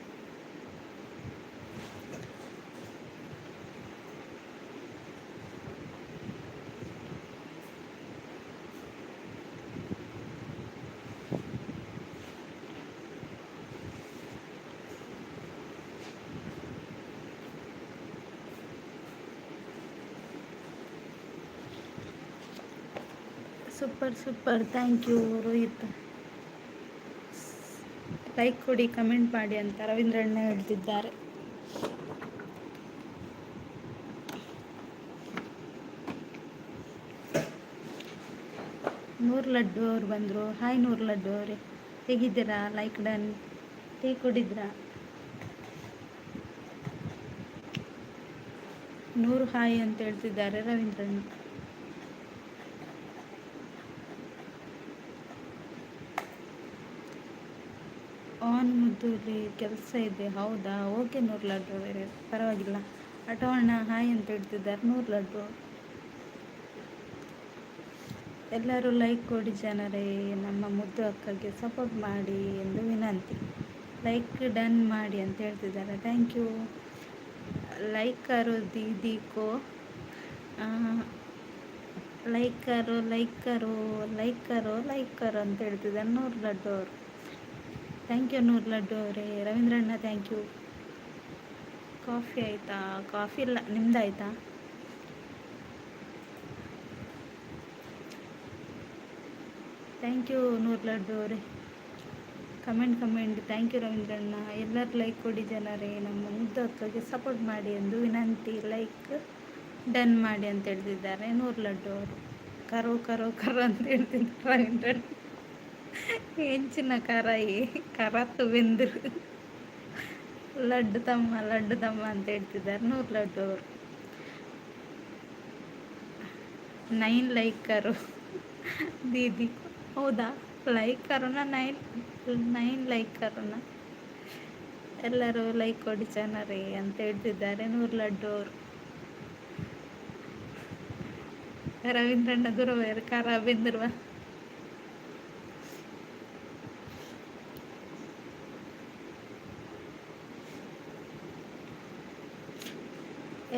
Super super, thank you Rohit. Like ಕೊಡಿ, ಕಮೆಂಟ್ ಮಾಡಿ ಅಂತ ರವೀಂದ್ರಣ್ಣ ಹೇಳ್ತಿದ್ದಾರೆ. ನೂರು ಲಡ್ಡು ಅವ್ರು ಬಂದರು. ಹಾಯ್ ನೂರು ಲಡ್ಡು ಅವರೇ, ಹೇಗಿದ್ದೀರಾ? ಲೈಕ್ ಡನ್, ಟೀ ಕುಡಿದ್ರಾ? ನೂರು ಹಾಯ್ ಅಂತ ಹೇಳ್ತಿದ್ದಾರೆ ರವೀಂದ್ರಣ್ಣ. ಆನ್ ಮುದ್ದುಲಿ ಕೆಲಸ ಇದೆ. ಹೌದಾ? ಓಕೆ ನೂರು ಲಡ್ಡು ಅವರೇ, ಪರವಾಗಿಲ್ಲ. ಅಟೋಣ ಹಾಯ್ ಅಂತ ಹೇಳ್ತಿದ್ದಾರೆ ನೂರು ಲಡ್ಡು. ಎಲ್ಲರೂ ಲೈಕ್ ಕೊಡಿ ಜನರೇ, ನಮ್ಮ ಮುದ್ದು ಅಕ್ಕಗೆ ಸಪೋರ್ಟ್ ಮಾಡಿ ಎಂದು ವಿನಂತಿ. ಲೈಕ್ ಡನ್ ಮಾಡಿ ಅಂತ ಹೇಳ್ತಿದ್ದಾರೆ. Thank you. ಲೈಕ್ ಕರೋ ದೀದಿ ಕೋ, ಲೈಕ್ ಕರೋ ಲೈಕ್ ಕರೋ ಲೈಕ್ ಕರೋ ಲೈಕ್ ಕರೋ ಅಂತ ಹೇಳ್ತಿದ್ದಾರೆ ನೂರು ಲಡ್ಡು ಅವರು. ಥ್ಯಾಂಕ್ ಯು ನೂರು ಲಡ್ಡು ಅವರೇ. ರವೀಂದ್ರಣ್ಣ ಥ್ಯಾಂಕ್ ಯು. ಕಾಫಿ ಆಯಿತಾ? ಕಾಫಿ ಇಲ್ಲ, ನಿಮ್ದಾಯ್ತಾ? ಥ್ಯಾಂಕ್ ಯು ನೂರು ಲಡ್ಡು ಅವರೇ. ಕಮೆಂಟ್ ಥ್ಯಾಂಕ್ ಯು ರವೀಂದ್ರಣ್ಣ. ಎಲ್ಲರೂ ಲೈಕ್ ಕೊಡಿ ಜನರೇ, ನಮ್ಮ ಮುದ್ದು ಅಕ್ಕಗೆ ಸಪೋರ್ಟ್ ಮಾಡಿ ಎಂದು ವಿನಂತಿ. ಲೈಕ್ ಡನ್ ಮಾಡಿ ಅಂತ ಹೇಳ್ತಿದ್ದಾರೆ ನೂರು ಲಡ್ಡು ಅವರು. ಕರೋ ಕರೋ ಕರೋ ಅಂತ ಹೇಳ್ತಿದ್ದಾರೆ ರವೀಂದ್ರಣ್ಣ. ಹೆಂಚಿನ ಕರಾಯಿ ಕರತ್ತು ಬೆಂದರು, ಲಡ್ಡು ತಮ್ಮ ಅಂತ ಹೇಳ್ತಿದ್ದಾರೆ ನೂರು ಲಡ್ಡು ಅವರು. 9 ಲೈಕ್ ಕರೋ ದೀದಿ. ಹೌದಾ? Like ಕರೋಣ, 9 like ಕರೋಣ. ಎಲ್ಲರೂ ಲೈಕ್ ಕೊಡಿ ಚಾನರೇ ಅಂತ ಹೇಳ್ತಿದ್ದಾರೆ ನೂರು ಲಡ್ಡು ಅವರು. ರವೀಂದ್ರಣ್ಣ ಗುರುವಾರ ಖಾರ ಬೆಂದಿರುವ.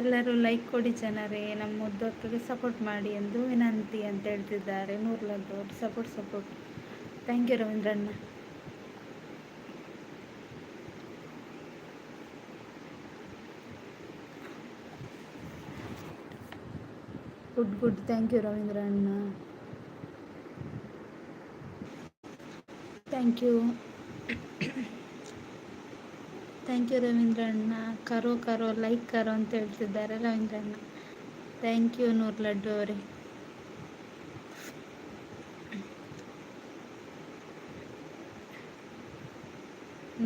ಎಲ್ಲರೂ ಲೈಕ್ ಕೊಡಿ ಜನರೇ, ನಮ್ಮ ಮುದ್ದು ಅಕ್ಕಗೆ ಸಪೋರ್ಟ್ ಮಾಡಿ ಎಂದು ವಿನಂತಿ ಅಂತ ಹೇಳ್ತಿದ್ದಾರೆ ನೂರು ಲಡ್ಡು ಅವರು. ಸಪೋರ್ಟ್. ಥ್ಯಾಂಕ್ ಯು ರವೀಂದ್ರಣ್ಣ. ಗುಡ್, ಥ್ಯಾಂಕ್ ಯು ರವೀಂದ್ರಣ್ಣ. ಥ್ಯಾಂಕ್ ಯು ರವೀಂದ್ರಣ್ಣ. ಕರೋ ಲೈಕ್ ಕರೋ ಅಂತ ಹೇಳ್ತಿದ್ದಾರೆ ರವೀಂದ್ರಣ್ಣ. ಥ್ಯಾಂಕ್ ಯು ನೂರು ಲಡ್ಡು ಅವರೇ.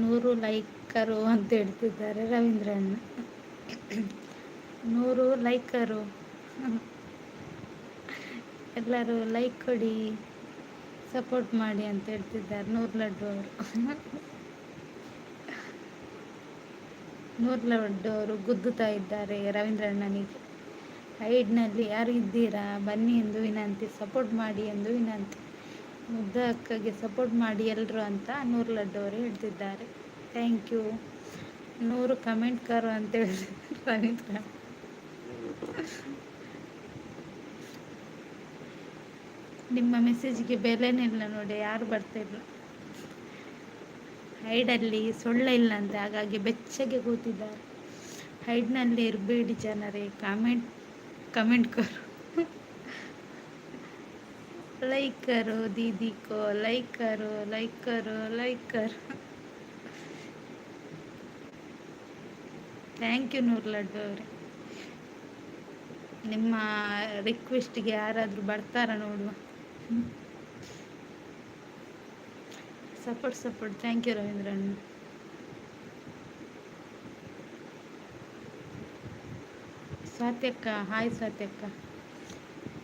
ನೂರು ಲೈಕ್ ಕರೋ ಅಂತ ಹೇಳ್ತಿದ್ದಾರೆ ರವೀಂದ್ರಣ್ಣ. 100 ಲೈಕ್ ಕರೋ. ಎಲ್ಲರೂ ಲೈಕ್ ಕೊಡಿ, ಸಪೋರ್ಟ್ ಮಾಡಿ ಅಂತ ಹೇಳ್ತಿದ್ದಾರೆ ನೂರು ಲಡ್ಡು ಅವರು. ನೂರು ಲಡ್ಡು ಅವರು ಗುದ್ದುತ್ತಾ ಇದ್ದಾರೆ ರವೀಂದ್ರಣ್ಣನಿಗೆ. ಹೈಡ್ನಲ್ಲಿ ಯಾರು ಇದ್ದೀರಾ ಬನ್ನಿ ಎಂದು ವಿನಂತಿ. ಸಪೋರ್ಟ್ ಮಾಡಿ ಎಂದು ವಿನಂತಿ. ಮುದ್ದ ಅಕ್ಕಗೆ ಸಪೋರ್ಟ್ ಮಾಡಿ ಎಲ್ಲರೂ ಅಂತ ನೂರು ಲಡ್ಡು ಅವರು ಹೇಳ್ತಿದ್ದಾರೆ. Thank you. 100 ಕಮೆಂಟ್ ಕರೋ ಅಂತ ಹೇಳಿದ್ರು ರವೀಂದ್ರ. ನಿಮ್ಮ ಮೆಸೇಜ್ಗೆ ಬೆಲೆನಿಲ್ಲ ನೋಡಿ, ಯಾರು ಬರ್ತಾಯಿಲ್ಲ. ಹೈಡಲ್ಲಿ ಸೊಳ್ಳೆ ಇಲ್ಲ ಅಂತೆ, ಹಾಗಾಗಿ ಬೆಚ್ಚಗೆ ಕೂತಿದ್ದಾರೆ. ಹೈಡ್ನಲ್ಲಿ ಇರಬೇಡಿ ಜನರೇ, ಕಮೆಂಟ್ ಕರೋ. ಲೈಕ್ ಕರೋ ದೀದಿ ಕೋ, ಲೈಕ್ ಕರೋ. ಥ್ಯಾಂಕ್ ಯು ನೂರ್ ಲಡ್ಡು ಅವರೇ. ನಿಮ್ಮ ರಿಕ್ವೆಸ್ಟ್ಗೆ ಯಾರಾದರೂ ಬರ್ತಾರಾ ನೋಡುವ. ಸಪೋರ್ಟ್ ಥ್ಯಾಂಕ್ ಯು ರವೀಂದ್ರಣ್ಣ. ಸ್ವಾತ್ಯಕ್ಕ ಹಾಯ್ ಸ್ವಾತ್ಯಕ್ಕ.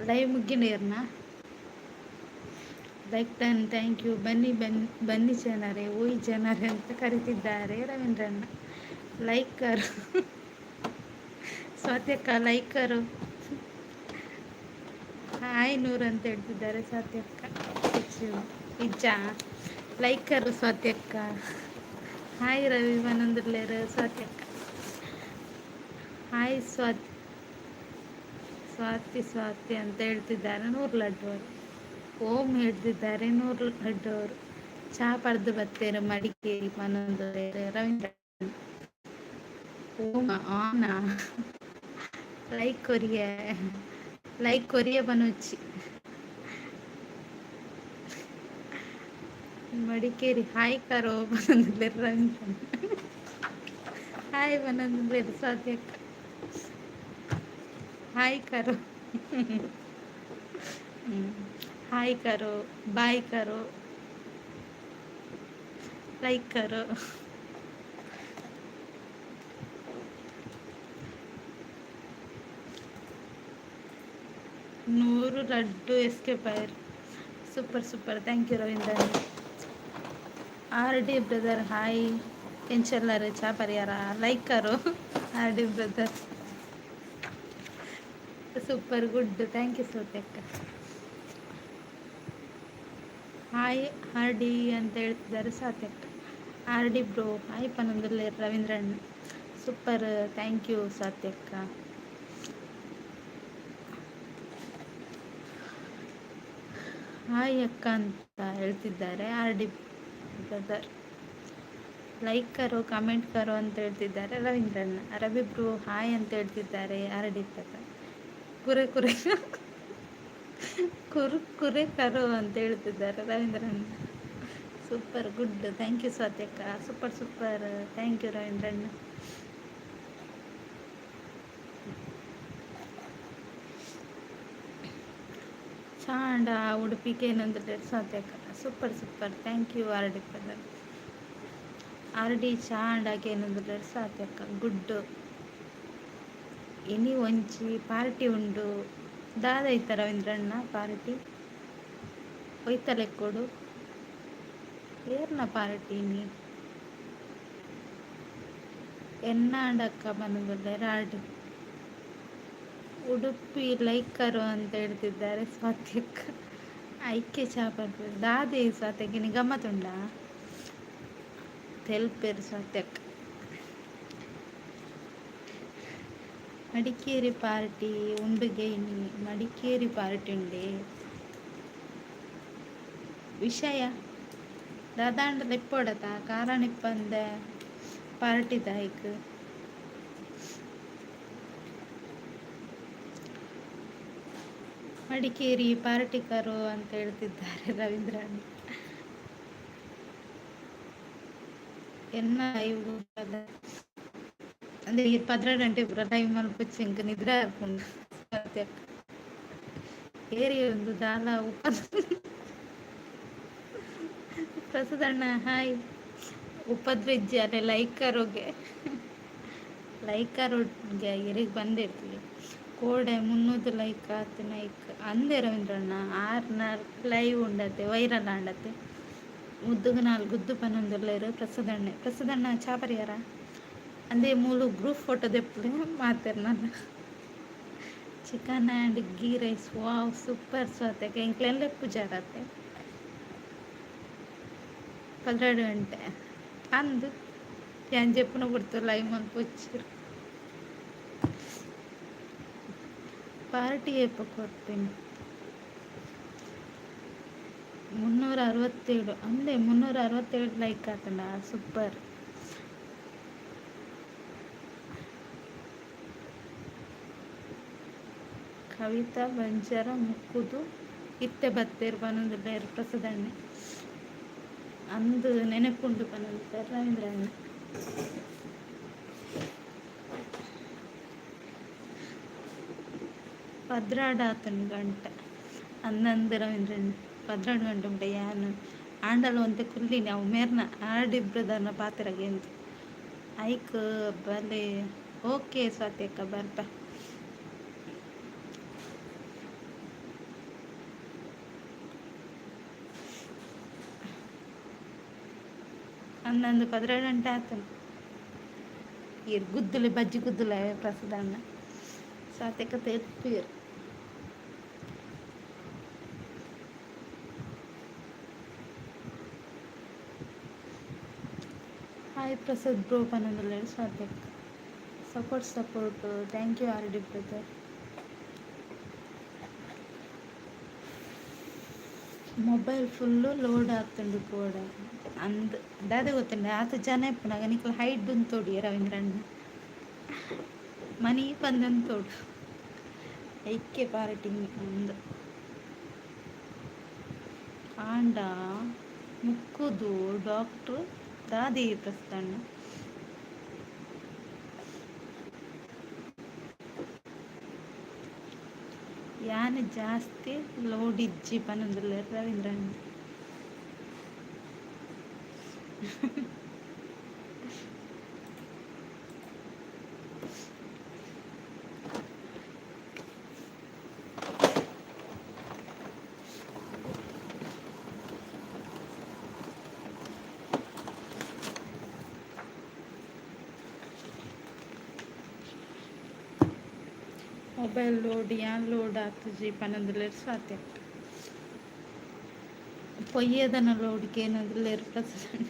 ಲೈವ್ ಮುಗ್ಗಿನೇರ್ನಾ ಲೈಕ್ ಟನ್ ಥ್ಯಾಂಕ್ ಯು. ಬನ್ನಿ ಜನರೇ ಓಯ್ ಜನರೇ ಅಂತ ಕರಿತಿದ್ದಾರೆ ರವೀಂದ್ರಣ್ಣ. ಲೈಕರ್ ಸ್ವಾತ್ಯಕ್ಕ ಲೈಕರು ಹಾಯ್ ನೂರು ಅಂತ ಹೇಳ್ತಿದ್ದಾರೆ ಸ್ವಾತ್ಯಕ್ಕ. ಇಜ್ಜ ಲೈಕರು ಸ್ವಾತ್ಯಕ್ಕ. ಹಾಯ್ ರವಿ ಮನಂದ್ರಲೇರು ಸ್ವಾತ್ಯಕ್ಕ. ಹಾಯ್ ಸ್ವಾತಿ ಅಂತ ಹೇಳ್ತಿದ್ದಾರೆ ನೂರು ಲಡ್ಡು ಅವರು. ಓಂ ಹೇಳ್ತಿದ್ದಾರೆ ನೂರು ಲಡ್ಡು ಅವರು. ಚಾ ಪಡೆದು ಬತ್ತೇರು ಮಡಿಕೇರಿ ಮನಂದ್ರೇರು ರವೀಂದ್ರ. ಓಂ ಆನಾ ಲೈಕ್ ಕೊರಿಯ ಬನುಚ್ಚಿ ಮಡಿಕೇರಿ. ಹಾಯ್ ಕರೋ ಬನಂದ್ಲೇರು ರವೀಂದ್ರ. ಹಾಯ್ ಬನಂದ್ಲೇರು ಸ್ವಾತ್ಯಕ್ಕ. हाय करो हाय करो बाय करो लाइक करो. नूरू लड्डू एस्केप आयर. Super thank you Ravindra. RD brother hi इंशाल्लाह चा परियारा लाइक करो RD brother. Super good thank you ಸೋತ್ಯಕ್ಕ. ಹಾಯ್ ಆರ್ ಡಿ ಅಂತ ಹೇಳ್ತಿದ್ದಾರೆ ಸಾತ್ಯಕ್ಕ. ಆರ್ ಡಿ ಬ್ರೋ ಹಾಯ್ ಪನಂದಲ್ಲಿ ರವೀಂದ್ರಣ್ಣ. ಸೂಪರ್ ಥ್ಯಾಂಕ್ ಯು ಸಾತ್ಯಕ್ಕ. ಹಾಯ್ ಅಕ್ಕ ಅಂತ ಹೇಳ್ತಿದ್ದಾರೆ ಆರ್ ಡಿ ಬ್ರದರ್. ಲೈಕ್ ಕರೋ ಕಮೆಂಟ್ ಕರೋ ಅಂತ ಹೇಳ್ತಿದ್ದಾರೆ ರವೀಂದ್ರಣ್ಣ. ರವಿ ಬ್ರೋ ಹಾಯ್ ಅಂತ ಹೇಳ್ತಿದ್ದಾರೆ ಆರ್ ಡಿ ಬ್ರದರ್. ಕುರೆ ಕರು ಅಂತ ಹೇಳ್ತಿದ್ದಾರೆ ರವೀಂದ್ರಣ್ಣ. ಸೂಪರ್ ಗುಡ್ ಥ್ಯಾಂಕ್ ಯು ಸ್ವಾತ್ಯಕ್ಕ. ಸೂಪರ್ ಥ್ಯಾಂಕ್ ಯು ರವೀಂದ್ರಣ್ಣ. ಚಾಂಡ ಉಡುಪಿಗೆ ಏನಂದ್ರೆ ಸ್ವಾತ್ಯಕ್ಕ. Super thank you R D brother. R D ಚಾಂಡಕ್ಕೆ ಏನಂದ್ರೆ ಸ್ವಾತ್ಯಕ್ಕ. ಗುಡ್ ಇನಿ ಒಂಚಿ ಪಾರ್ಟಿ ಉಂಡು ದಾದಾಯ್ತ ರವೀಂದ್ರಣ್ಣ. ಪಾರ್ಟಿ ಒಯ್ತಲೆ ಕೊಡು ಏರ್ನ ಪಾರ್ಟಿ ನೀ ಎನ್ನಾಡಕ್ಕ ಬಂದಿದ್ದಾರೆ ರಾಡಿ. ಉಡುಪಿ ಲೈಕರು ಅಂತ ಹೇಳ್ತಿದ್ದಾರೆ ಸ್ವಾತ್ಯಕ್ಕ. ಐಕ್ಯ ಚಾಪರ್ಪು ದಾದೆ ಸ್ವಾತ್ಯಕ್ಕೆ ನೀ ಗಮ್ಮತ್ತುಂಡ ತೆಲ್ಪೇರು ಸ್ವಾತ್ಯಕ್ಕ. ಮಡಿಕೇರಿ ಪಾರ್ಟಿ ಉಂಡುಗೆ ಮಡಿಕೇರಿ ಪಾರ್ಟಿ ಉಂಡೆ ವಿಷಯ ದಾದಾಂಡ ಲೆಪ್ಪೋಡತ ಕಾರಣಿಪ್ಪಂದ ಪಾರ್ಟಿ ದಾಯ್ಕ್. ಮಡಿಕೇರಿ ಪಾರ್ಟಿ ಕರು ಅಂತ ಹೇಳ್ತಿದ್ದಾರೆ ರವೀಂದ್ರಣ್ಣ. ಎನ್ನ ಇವು ಅಂದ್ರೆ 12 ಗಂಟೆ ಪೂರ ಟೈಮ್ ಮಲ್ಪುಚ್ಚಿ ಇಂಕ ನಿದ್ರೆ ಹಾಕೊಂಡು ಸ್ವಾತ್ಯಕ್ಕ. ಏರಿ ಒಂದು ದಾಲ ಪ್ರಸದಣ್ಣ ಹಾಯ್. ಉಪದ್ವೆಜ್ಜಿ ಅಲ್ಲೇ ಲೈಕರೋಗೆ ಎರಿಗೆ ಬಂದಿರ್ತೀವಿ. ಕೋಡೆ 300 ಲೈಕ್ ಆತು ನೈಕ್ ಅಂದೆ ರವೀಂದ್ರಣ್ಣ. 6 ಲೈವ್ ಉಂಡತ್ತೆ ವೈರಲ್ ಆಂಡತ್ತೆ. ಮುದ್ದುಗ 4 ಗುದ್ದು ಪನ್ನೊಂದುಲ್ಲೇರು ಪ್ರಸದಣ್ಣ ಚಾ ಪರಿಯಾರ ಅಂದೇ ಮೂಲು ಗ್ರೂಪ್ ಫೋಟೋ ದೆಪ್ಪಲೆ ಮಾತಾರ ನಾನು. Chicken and ghee rice wow super ಸ್ವಾತ್ಯಕ್ಕೆ. ಇಂಕ್ಲೆಲ್ಲ ಪೂಜಾರತ್ತೆ 12 ಗಂಟೆ ಅಂದು ಏನು చెప్పున ಬಿಡ್ತು ಲೈವ್ ಮಲ್ಪೊಚ್ಚಿರು. ಪಾರ್ಟಿ ಏಪ ಕೊಡ್ತೀನಿ 367 ಅಂದೆ 367 ಲೈಕ್ ಆತಂಡ. ಸೂಪರ್. ಕವಿತಾ ಬಂಜಾರ ಮುಕ್ಕುದು ಇತ್ತೆ ಬತ್ತೇರು ಪನೊಂದುಲ್ಲೇರು ಪ್ರಸದಣ್ಣೆ. ಅಂದು ನೆನಪುಂಡು ಪನೊಂದುಲ್ಲೇರು ರವೀಂದ್ರಣ್ಣ. పద్రాడాతను గంట అన్నందరం పద్రాడు గంట ఉంటాయి యాను ఆండలు ಅಂತೆ ಕುಲ್ಲಿ ನಾವು ಮೇರ್ನ ಆಡಿಬ್ರದನ್ನ ಪಾತ್ರಗೆ ಅಂತ ಐಕ್ ಬಲೆ ಓಕೆ ಸ್ವಾತ್ಯಕ್ಕ ಬರ್ಪ అన్నందు 12 గంట ఆతను గుద్దులు బజ్జి గుద్దులు అవే ప్రసాదన్న స్వాత్యక్క తెప్పిరు హాయ్ ప్రసాద్ బ్రో పనందులేడు స్వాత్యక్క support thank you RD brother mobile full load ಆಗ್ತುಂಡು ಕೂಡ ಅಂದ್ ದಾದೆ ಗೊತ್ತುಂಡು ಆತ ಜನ ಇಪ್ಪುನಾಗ ನಿಕ್ಲು ಹೈಟ್ ಬಂತೋಡಿ ರವೀಂದ್ರಣ್ಣ ಮನಿ ಬಂದಂತೋಡು ಐಕ್ಯ ಪಾರ್ಟಿಂಗ್ ಅಂದು ಆಂಡ ಮುಕ್ಕುದು ಡಾಕ್ಟ್ರು ದಾದಿ ಪ್ರಸ್ತಣ್ಣ ಯಾನ್ ಜಾಸ್ತಿ ಲೋಡ್ ಇಜ್ಜಿ ಪನಂದುಲ್ಲ ರವೀಂದ್ರಣ್ಣ ಮೊಬೈಲ್ ಲೋಡ್ ಯಾನ್ ಲೋಡ್ ಆಗ್ತದೆ ಪನ್ನೊಂದುಲ್ಲೇರು ಸ್ವಾತ್ಯ ಪೊಯ್ಯದನ ಲೋಡ್ಗೆ ಏನಂದುಲ್ಲೇರು ಪ್ರಸನ್ನ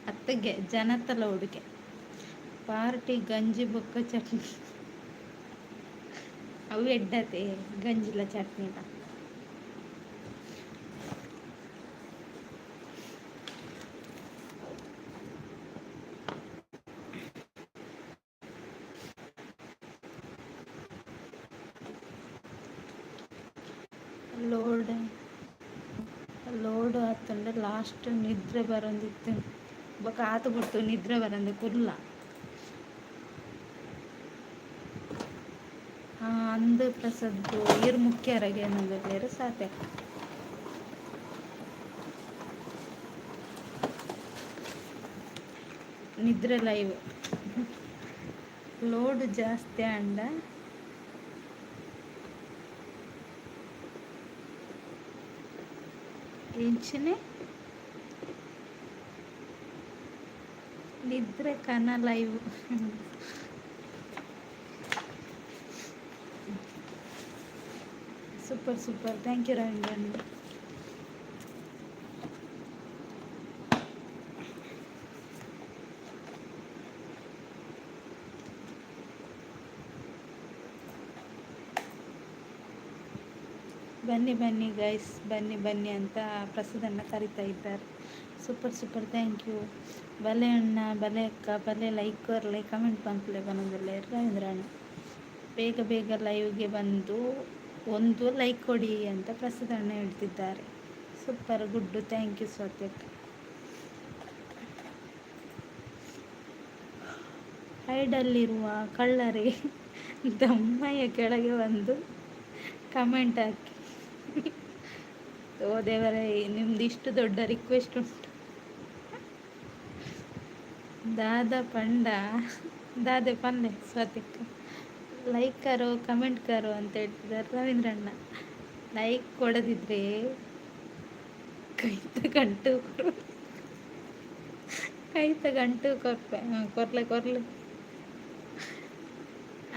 ಅತ್ತಗೆ ಜನತ ಲೋಡ್ಗೆ ಪಾರ್ಟಿ ಗಂಜಿ ಬೊಕ್ಕ ಚಟ್ನಿ ಅವು ಎಡ್ಡತೆ ಗಂಜಿಲ ಚಟ್ನಿಲ ಲೋಡ್ ಲೋಡ್ ಆತಂದ್ರೆ ಲಾಸ್ಟ್ ನಿದ್ರೆ ಬರಂದಿತ್ತು ಬೊಕ ಆತು ಬಿಡ್ತು ನಿದ್ರೆ ಬರಂದು ಕುಲ್ಲ ಅಂದು ಪ್ರಸದ್ದು ಇರ್ ಮುಖ್ಯರಾಗಿ ಏನಂದ್ರೆ ಸಾತೆ ನಿದ್ರೆ ಲೈವ್ ಲೋಡ್ ಜಾಸ್ತಿ ಅಂಡ ಇಂಚಿನ ನಿದ್ರೆ ಕನ ಲೈವ್ ಸೂಪರ್ ಥ್ಯಾಂಕ್ ಯು ರವೀಂದ್ರಣ್ಣ ಬನ್ನಿ ಗೈಸ್ ಬನ್ನಿ ಅಂತ ಪ್ರಸಾದನ್ನ ಕರಿತಾ ಇದ್ದಾರೆ ಸೂಪರ್ ಥ್ಯಾಂಕ್ ಯು ಬಲೆ ಅಣ್ಣ ಬಲೆ ಅಕ್ಕ ಬಲೆ ಲೈಕ್ ಕಮೆಂಟ್ ಬಂತಲೇ ಬಂದಿಲ್ಲ ರವೀಂದ್ರಣ್ಣ ಬೇಗ ಲೈವ್ಗೆ ಬಂದು ಒಂದು ಲೈಕ್ ಕೊಡಿ ಅಂತ ಪ್ರಸಾದಣ್ಣ ಹೇಳ್ತಿದ್ದಾರೆ ಸೂಪರ್ ಗುಡ್ ಥ್ಯಾಂಕ್ ಯು ಸ್ವಾತ್ಯಕ್ಕ ಹೈಡಲ್ಲಿರುವ ಕಳ್ಳರೇ ದಮ್ಮಯ್ಯ ಕೆಳಗೆ ಬಂದು ಕಮೆಂಟ್ ಹಾಕಿ ಓ ದೇವರೇ ನಿಮ್ದು ಇಷ್ಟು ದೊಡ್ಡ ರಿಕ್ವೆಸ್ಟ್ ಉಂಟು ದಾದೆ ಪಲ್ಲೆ ಸ್ವಾತಿಕ್ಕ ಲೈಕ್ ಕರೋ ಕಮೆಂಟ್ ಕರೋ ಅಂತ ಹೇಳ್ತಿದ್ದಾರೆ ರವೀಂದ್ರಣ್ಣ ಲೈಕ್ ಕೊಡದಿದ್ರೆ ಕೈತ ಗಂಟು ಕೊರ್ಲೆ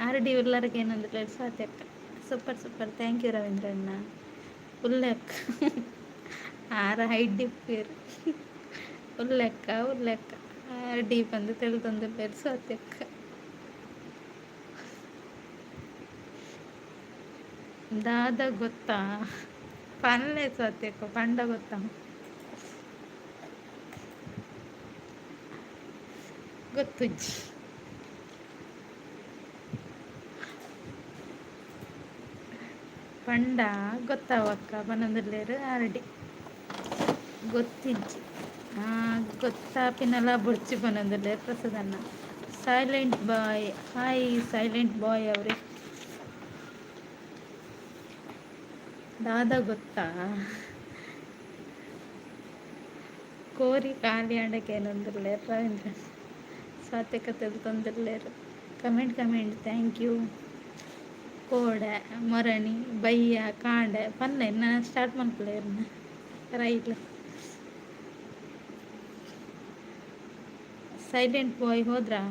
ಆರ್ಡಿ ಉಲ್ಲರಿಗೆ ಏನಂದ್ರೆ ಸ್ವಾತ್ಯಕ್ಕ ಸೂಪರ್ ಥ್ಯಾಂಕ್ ಯು ರವೀಂದ್ರಣ್ಣ ಉಲ್ಲೆಕ್ಕ ಆರ ಹೈಟ್ ಪೇರು ಉಲ್ಲೆಕ್ಕ ಆರ್ಡಿ ಬಂದು ತಿಳಿದೊಂದು ಪೇರು ಸ್ವಾತ್ಯಕ್ಕ ದಾದ ಗೊತ್ತಾ ಪಲ್ಲೆ ಸ್ವಾತ್ಯಕ್ಕ ಪಂಡ ಗೊತ್ತಾ ಗೊತ್ತುಜ್ಜಿ ಪಂಡ ಗೊತ್ತಾವಕ್ಕ ಬನ್ನೊಂದುಲ್ಲೇರು ಆರ್ಡಿ ಗೊತ್ತಿಜ್ಜಿ ಗೊತ್ತಾಪಿನಲ್ಲ ಬುಡ್ಚಿ ಬನ್ನೊಂದುಲ್ಲೇರು ಪ್ರಸಾದಣ್ಣ silent boy hi silent boy ಅವ್ರೆ ದಾದ ಗೊತ್ತಾ? ಕೋರಿ ಖಾಲಿ ಆಡಕ್ಕೆ ಏನೊಂದಿರ್ಲೇರು ರವೀಂದ್ರ ಸ್ವಾತಿ ಕಥೆದು ತಂದಿರ್ಲೇರು. Comment thank you. ಕೋಡೆ ಮೊರಣಿ ಬಯ್ಯ ಕಾಂಡೆ ಪನ್ಲೆ ನಾನು ಸ್ಟಾರ್ಟ್ ಮಾಡ್ಕೊಳ್ಳೇರು ರೈಟ್. ಸೈಲೆಂಟ್ ಬಾಯ್ ಹೋದ್ರಾ?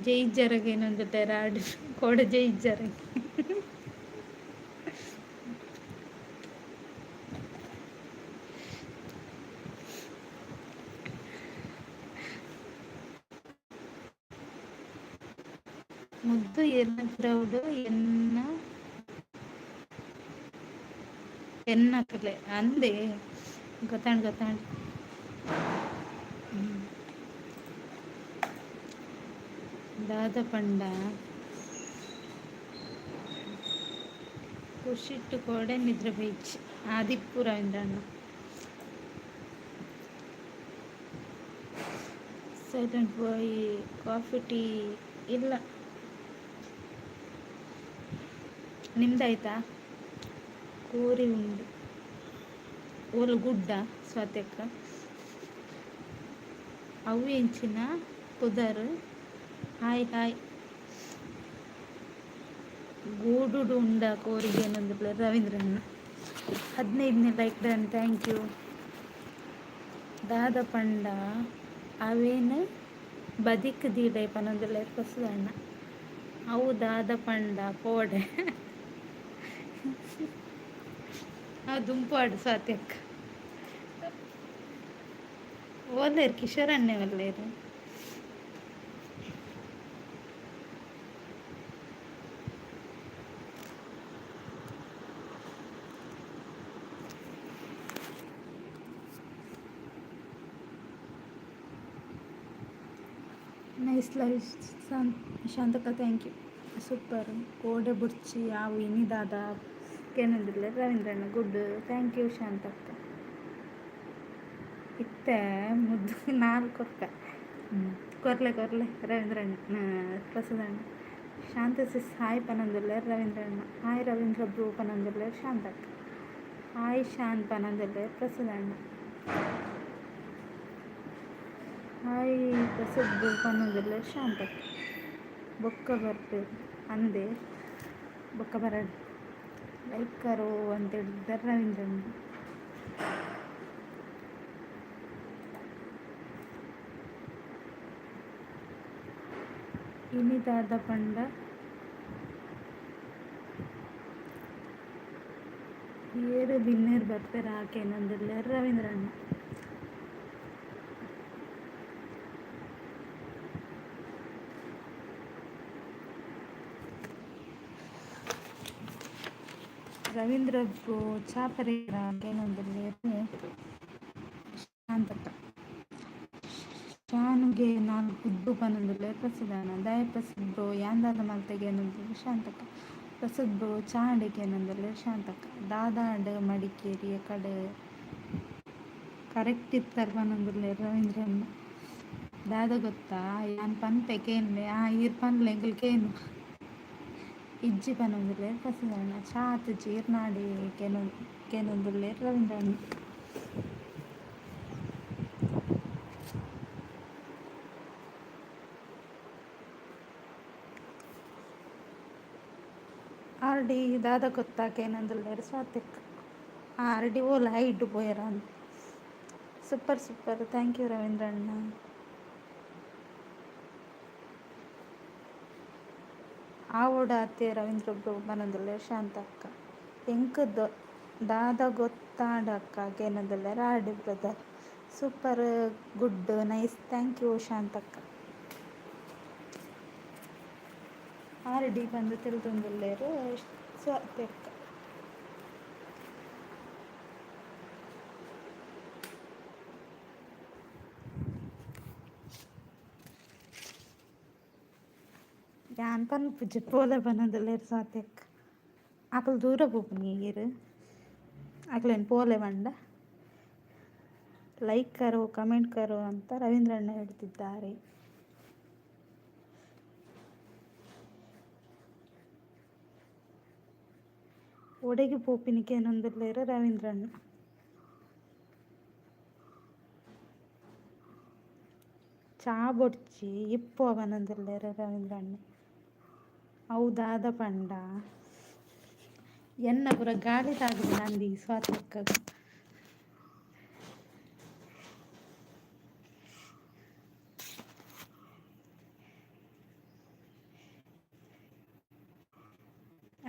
ಜೈ ಜರಗೆ ಏನೊಂದು ರಾಡ್ ಕೋಡೆ ಜೈ ಜರಗೆ. ಮುದ್ದು ಎನ್ನ ಕ್ರೌಡು ಎನ್ನಕಲೆ ಅಂದೆ ಗೊತ್ತಾಂಡ್. ದಾದ ಪಂಡ ಖುಷಿಟ್ಟು ಕೋಡೆ ನಿದ್ರೆ ಬೈಚ್ ಆದಿಪ್ಪು ರವೀಂದ್ರಣ್ಣ. ಸೈಲೆಂಟ್ ಬಾಯ್ ಕಾಫಿ ಟೀ ಇಲ್ಲ, ನಿಮ್ದಾಯ್ತಾ? ಕೋರಿ ಉಂಡು ಓಲು ಗುಡ್ಡ ಸ್ವಾತ್ಯಕ್ಕ ಅವು ಎಂಚಿನ ಕುದರ್. ಹಾಯ್ ಗೂಡು ಉಂಡ ಕೋರಿಗೆ ಏನೊಂದು ಪ್ಲೇಯರ್ ರವೀಂದ್ರಣ್ಣ 15ನೇ ಲೈಕ್ ಡನ್ ಥ್ಯಾಂಕ್ ಯು. ದಾದ ಪಂಡ ಅವೇನು ಬದಿಕ್ ದೀಡೆ ಪನೊಂದು ಪ್ಲೇಯರ್ ಹೊಸದಣ್ಣ ಅವು ದಾದ ಪಂಡ ಕೋಡೆ ಅವು ದುಂಪಾಡು ಸ್ವಾತ್ಯಕ್ಕ ಓಲೇರು ಕಿಶೋರಣ್ಣೆ ಒಲ್ಲೇರು. ನೈಸ್ ಲೈಫ್ ಶಾಂತಕ ಥ್ಯಾಂಕ್ ಯು ಸೂಪರ್. ಕೋಡೆ ಬುರ್ಚಿ ಯಾವು ಇನಿದಾದ ಏನಂದಿಲ್ಲ ರವೀಂದ್ರಣ್ಣ ಗುಡ್ ಥ್ಯಾಂಕ್ ಯು ಶಾಂತಕ್ಕ. ಇತ್ತೆ ಮುದ್ದು 4 ಕೊರ್ಲೆ ರವೀಂದ್ರಣ್ಣ ಪ್ರಸದಣ್ಣ. ಶಾಂತ ಸಿಸ್ ಹಾಯ್ ಪನಂದುಲ್ಲ ರವೀಂದ್ರಣ್ಣ. ಹಾಯ್ ರವೀಂದ್ರ ಬ್ರೂ ಪನಂದುಲ್ಲ ಶಾಂತಕ್ಕ. ಹಾಯ್ ಶಾಂತ್ ಪನಂದುಲ್ಲ ಪ್ರಸದಣ್ಣ. ಹಾಯ್ ಪ್ರಸಿದ್ಧ ಬ್ರೂ ಪನಂದುಲ್ಲ ಶಾಂತಕ್ಕ. ಬೊಕ್ಕ ಬರ್ಬೇಕು ಅಂದೆ ಬೊಕ್ಕ ಬರಡು ಲೈಕರು ಅಂತ ಹೇಳಿದ್ದಾರೆ ರವೀಂದ್ರಣ್ಣ. ಇನಿದಾದ ಪಂಡ ಏರು ಬಿನ್ನೀರು ಬರ್ತಾರೆ ಆಕೆನಂದಿಲ್ಲ ರವೀಂದ್ರಣ್ಣ. ರವೀಂದ್ರ ಚಾಪರಿ ಏನೊಂದಿಲ್ಲ ಶಾಂತಕ್ಕ. ಶಾನುಗೆ 4 ಕುದ್ದು ಪನೊಂದುಲ್ಲ ಪ್ರಸಿದ್ಧನ ದಯ ಪ್ರಸಿದ್ಧ ಬ್ರೋ ಯಾಂದಾದ ಮಲ್ತೆಗೆ ಏನೊಂದಿಲ್ಲ ಶಾಂತಕ್ಕ. ಪ್ರಸಿದ್ಧ ಬ್ರೋ ಚಾಂಡೆಗೆ ಏನೊಂದಿಲ್ಲ ಶಾಂತಕ್ಕ. ದಾದಾಡ್ ಮಡಿಕೇರಿ ಕಡೆ ಕರೆಕ್ಟ್ ಇತ್ತರ ಪನೊಂದಿಲ್ಲ ರವೀಂದ್ರಣ್ಣ. ದಾದ ಗೊತ್ತಾ ಯಾನ್ ಪನ್ಪೆಕೇನ್ಲೆ ಈರ್ ಪನ್ಲೆ ಎಂಕಲ್ಕೇನು ಇಜ್ಜಿ ಪನೊಂದಿಲ್ಲ ಪ್ರಸಿದ್ಧಣ್ಣ. ಚಾತ್ ಜೀರ್ನಾಡಿ ಕೇನೊಂದಿಲ್ಲ ರವೀಂದ್ರಣ್ಣ. ಆರ್ಡಿ ದಾದ ಗೊತ್ತಾಕೇನಂದಿಲ್ಲ ಸ್ವಾತಿಕ್. ಆರ್ಡಿ ಓಲ್ ಹೈಟ್ ಪೋಯರ ಸೂಪರ್ ಥ್ಯಾಂಕ್ ಯು ರವೀಂದ್ರಣ್ಣ. ಆವೋಡ ಅತ್ತೆ ರವೀಂದ್ರ ಬ್ರೋ ಪನೊಂದಿಲ್ಲ ಶಾಂತಕ್ಕ. ಎಂಕ್ ದಾದ ಗೊತ್ತಾಡಕ್ಕ ಏನಂದಿಲ್ಲ RD brother super good nice thank you ಶಾಂತಕ್ಕ. ಆರ್ಡಿ ಬಂದು ತಿಳಿದೊಂದಿಲ್ಲೇರು ಸ್ವಾತ್ಯಕ್ಕ. ಯಾನ್ ಪನ್ ಪೂಜೆ ಪೋಲೆ ಪನೊಂದಿಲ್ಲೇರು ಸ್ವಾತ್ಯಕ್ಕ. ಆಕಲು ದೂರ ಪೋಪು ನೀರು ಆಕಲೇನು ಪೋಲೆ ಬಂಡ. ಲೈಕ್ ಕರೋ ಕಮೆಂಟ್ ಕರೋ ಅಂತ ರವೀಂದ್ರಣ್ಣ ಹೇಳ್ತಿದ್ದಾರೆ. ಒಡೆಗೆ ಪೋಪಿನಿಕೆ ಏನೊಂದಿಲ್ಲೇರು ರವೀಂದ್ರಣ್ಣ. ಚಾ ಬೊಡ್ಚಿ ಇಪ್ಪು ಅವನೊಂದಿಲ್ಲೇರು ರವೀಂದ್ರಣ್ಣ. ಹೌದಾದ ಪಂಡ ಎನ್ನ ಪುರ ಗಾಳಿ ತಾಗುದು ನಂದಿ ಸ್ವಾತಕ್ಕ.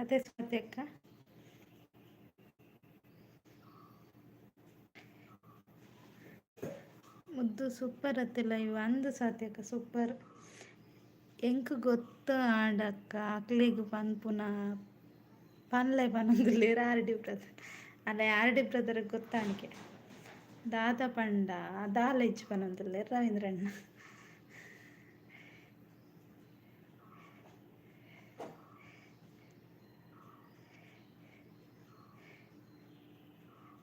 ಅದೇ ಸ್ವಾತಕ್ಕ ಮುದ್ದು ಸೂಪರ್ ಅತ್ತಿಲ್ಲ ಇವ ಅಂದು ಸಾತ್ಯಕ ಸೂಪರ್. ಎಂಕ್ ಗೊತ್ತ ಆಡಕ್ಕ ಅಕ್ಲಿಗ್ ಪನ್ಪುನ ಪನ್ಲೆ ಪನೊಂದುಲ್ಲೇರ್ ಆರ್ ಡಿ ಬ್ರದರ್. ಅಲ್ಲ ಆರ್ ಡಿ ಬ್ರದರ್ ಗೊತ್ತಾಣಿಕೆ ದಾದ ಪಂಡ ದಾಲ ಇಜ್ಜಿ ಪನೊಂದುಲ್ಲೇರ್ ರವೀಂದ್ರಣ್ಣ.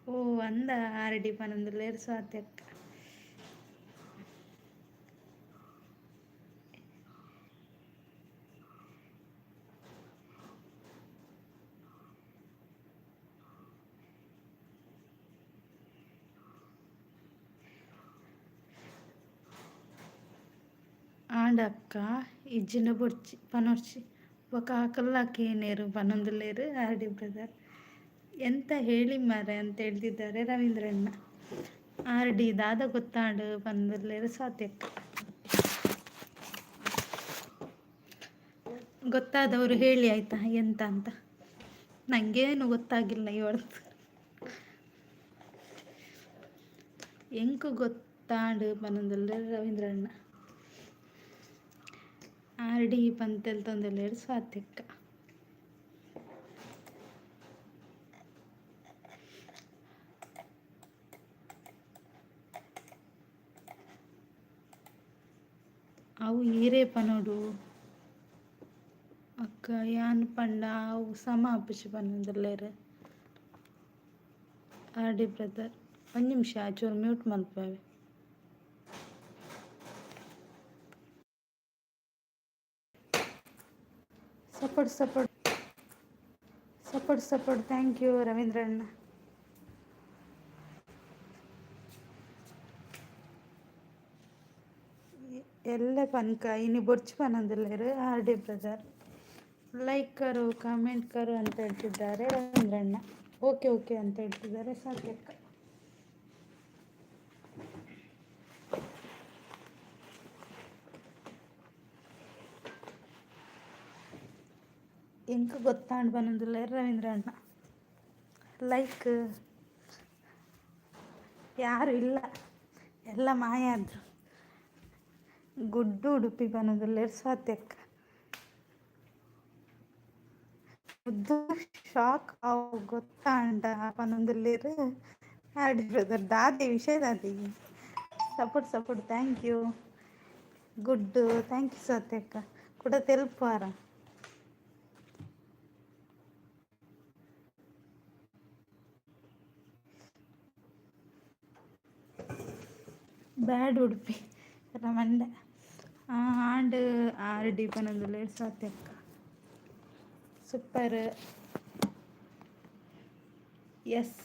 ಓ ಅಂದ ಆರ್ ಡಿ ಪನೊಂದುಲ್ಲೇರ್ ಸ್ವಾತ್ಯಕ್ಕ. ಆಂಡಕ್ಕ ಇಜ್ಜಿನ ಬೊಡ್ಚಿ ಪನೊಡ್ಚಿ ఒక ಆಕಲ್ಲಾಕೇನೇರು ಪನೊಂದುಲ್ಲೇರು ಆರ್ ಡಿ ಬ್ರದರ್. ಎಂತ ಹೇಳಿ ಮಾರೆ ಅಂತ ಹೇಳ್ತಿದ್ದಾರೆ ರವೀಂದ್ರಣ್ಣ. ಆರ್ ಡಿ ದಾದ ಗೊತ್ತಾಂಡು ಪನೊಂದುಲ್ಲೇರು ಸಾತ್ಯಕ್ಕ. ಗೊತ್ತಾದವರು ಹೇಳಿ ಆಯ್ತಾ ಎಂತ ಅಂತ. ನಂಗೇನು ಗೊತ್ತಾಗಿಲ್ಲ ಇವತ್ತು. ಎಂಕು ಗೊತ್ತಾಂಡು ಪನೊಂದುಲ್ಲೇರು ರವೀಂದ್ರಣ್ಣ. ಆರ್ ಡಿ ಪಂತೆಲ್ ತೊಂದುಲ್ಲೇರು ಸ್ವಾತ್ಯಕ್ಕ. ಅವು ಹೀರೆ ಪನೋಡು ಅಕ್ಕ ಯಾನ್ ಪಂಡ ಅವು ಸಮ ಅಪ್ಪುಚಿ ಪನೊಂದುಲ್ಲೇರು ಆರ್ ಡಿ ಬ್ರದರ್. ಒಂದು ನಿಮಿಷ ಚೂರು ಮ್ಯೂಟ್ ಮಲ್ಪೇವೆ. ಸಪೋರ್ಟ್ ಥ್ಯಾಂಕ್ ಯು ರವೀಂದ್ರಣ್ಣ. ಎಲ್ಲ ಪನ್ಕ ಇನಿ ಬೊಡ್ಚಿ ಪನೊಂದುಲ್ಲೇರು ಆರ್ ಡಿ ಬ್ರದರ್. ಲೈಕ್ ಕರು ಕಾಮೆಂಟ್ ಕರು ಅಂತ ಹೇಳ್ತಿದ್ದಾರೆ ರವೀಂದ್ರಣ್ಣ. ಓಕೆ ಓಕೆ ಅಂತ ಹೇಳ್ತಿದ್ದಾರೆ ಸಾತ್ಯಕ್ಕ. ಎಂಕ್ ಗೊತ್ತಾಂಡು ಪನೊಂದುಲ್ಲೇರು ರವೀಂದ್ರಣ್ಣ. ಲೈಕ್ ಯಾರು ಇಲ್ಲ ಎಲ್ಲ ಮಾಯಾದ್ರು. ಗುಡ್ಡು ಉಡುಪಿ ಪನೊಂದುಲ್ಲೇರು ಸ್ವಾತ್ಯಕ್ಕ. ಮುದ್ದು ಶಾಕ್ ಅವು ಗೊತ್ತಾಂಡ ಪನೊಂದುಲ್ಲೇರು ಆರ್ ಡಿ ಬ್ರದರ್. ದಾದಿ ವಿಷಯ ದಾದಿ support thank you. Good thank you ಸ್ವಾತ್ಯಕ್ಕ ಕೂಡ ತೆಲ್ಪಾರ. ಬ್ಯಾಡ್ ಉಡುಪಿ ರಮಂಡೆ ಆಂಡ್ ಆರ್ ಡಿ ಪನೊಂದುಲ್ಲೇರು ಸ್ವಾತ್ಯಕ್ಕ. Super. Yes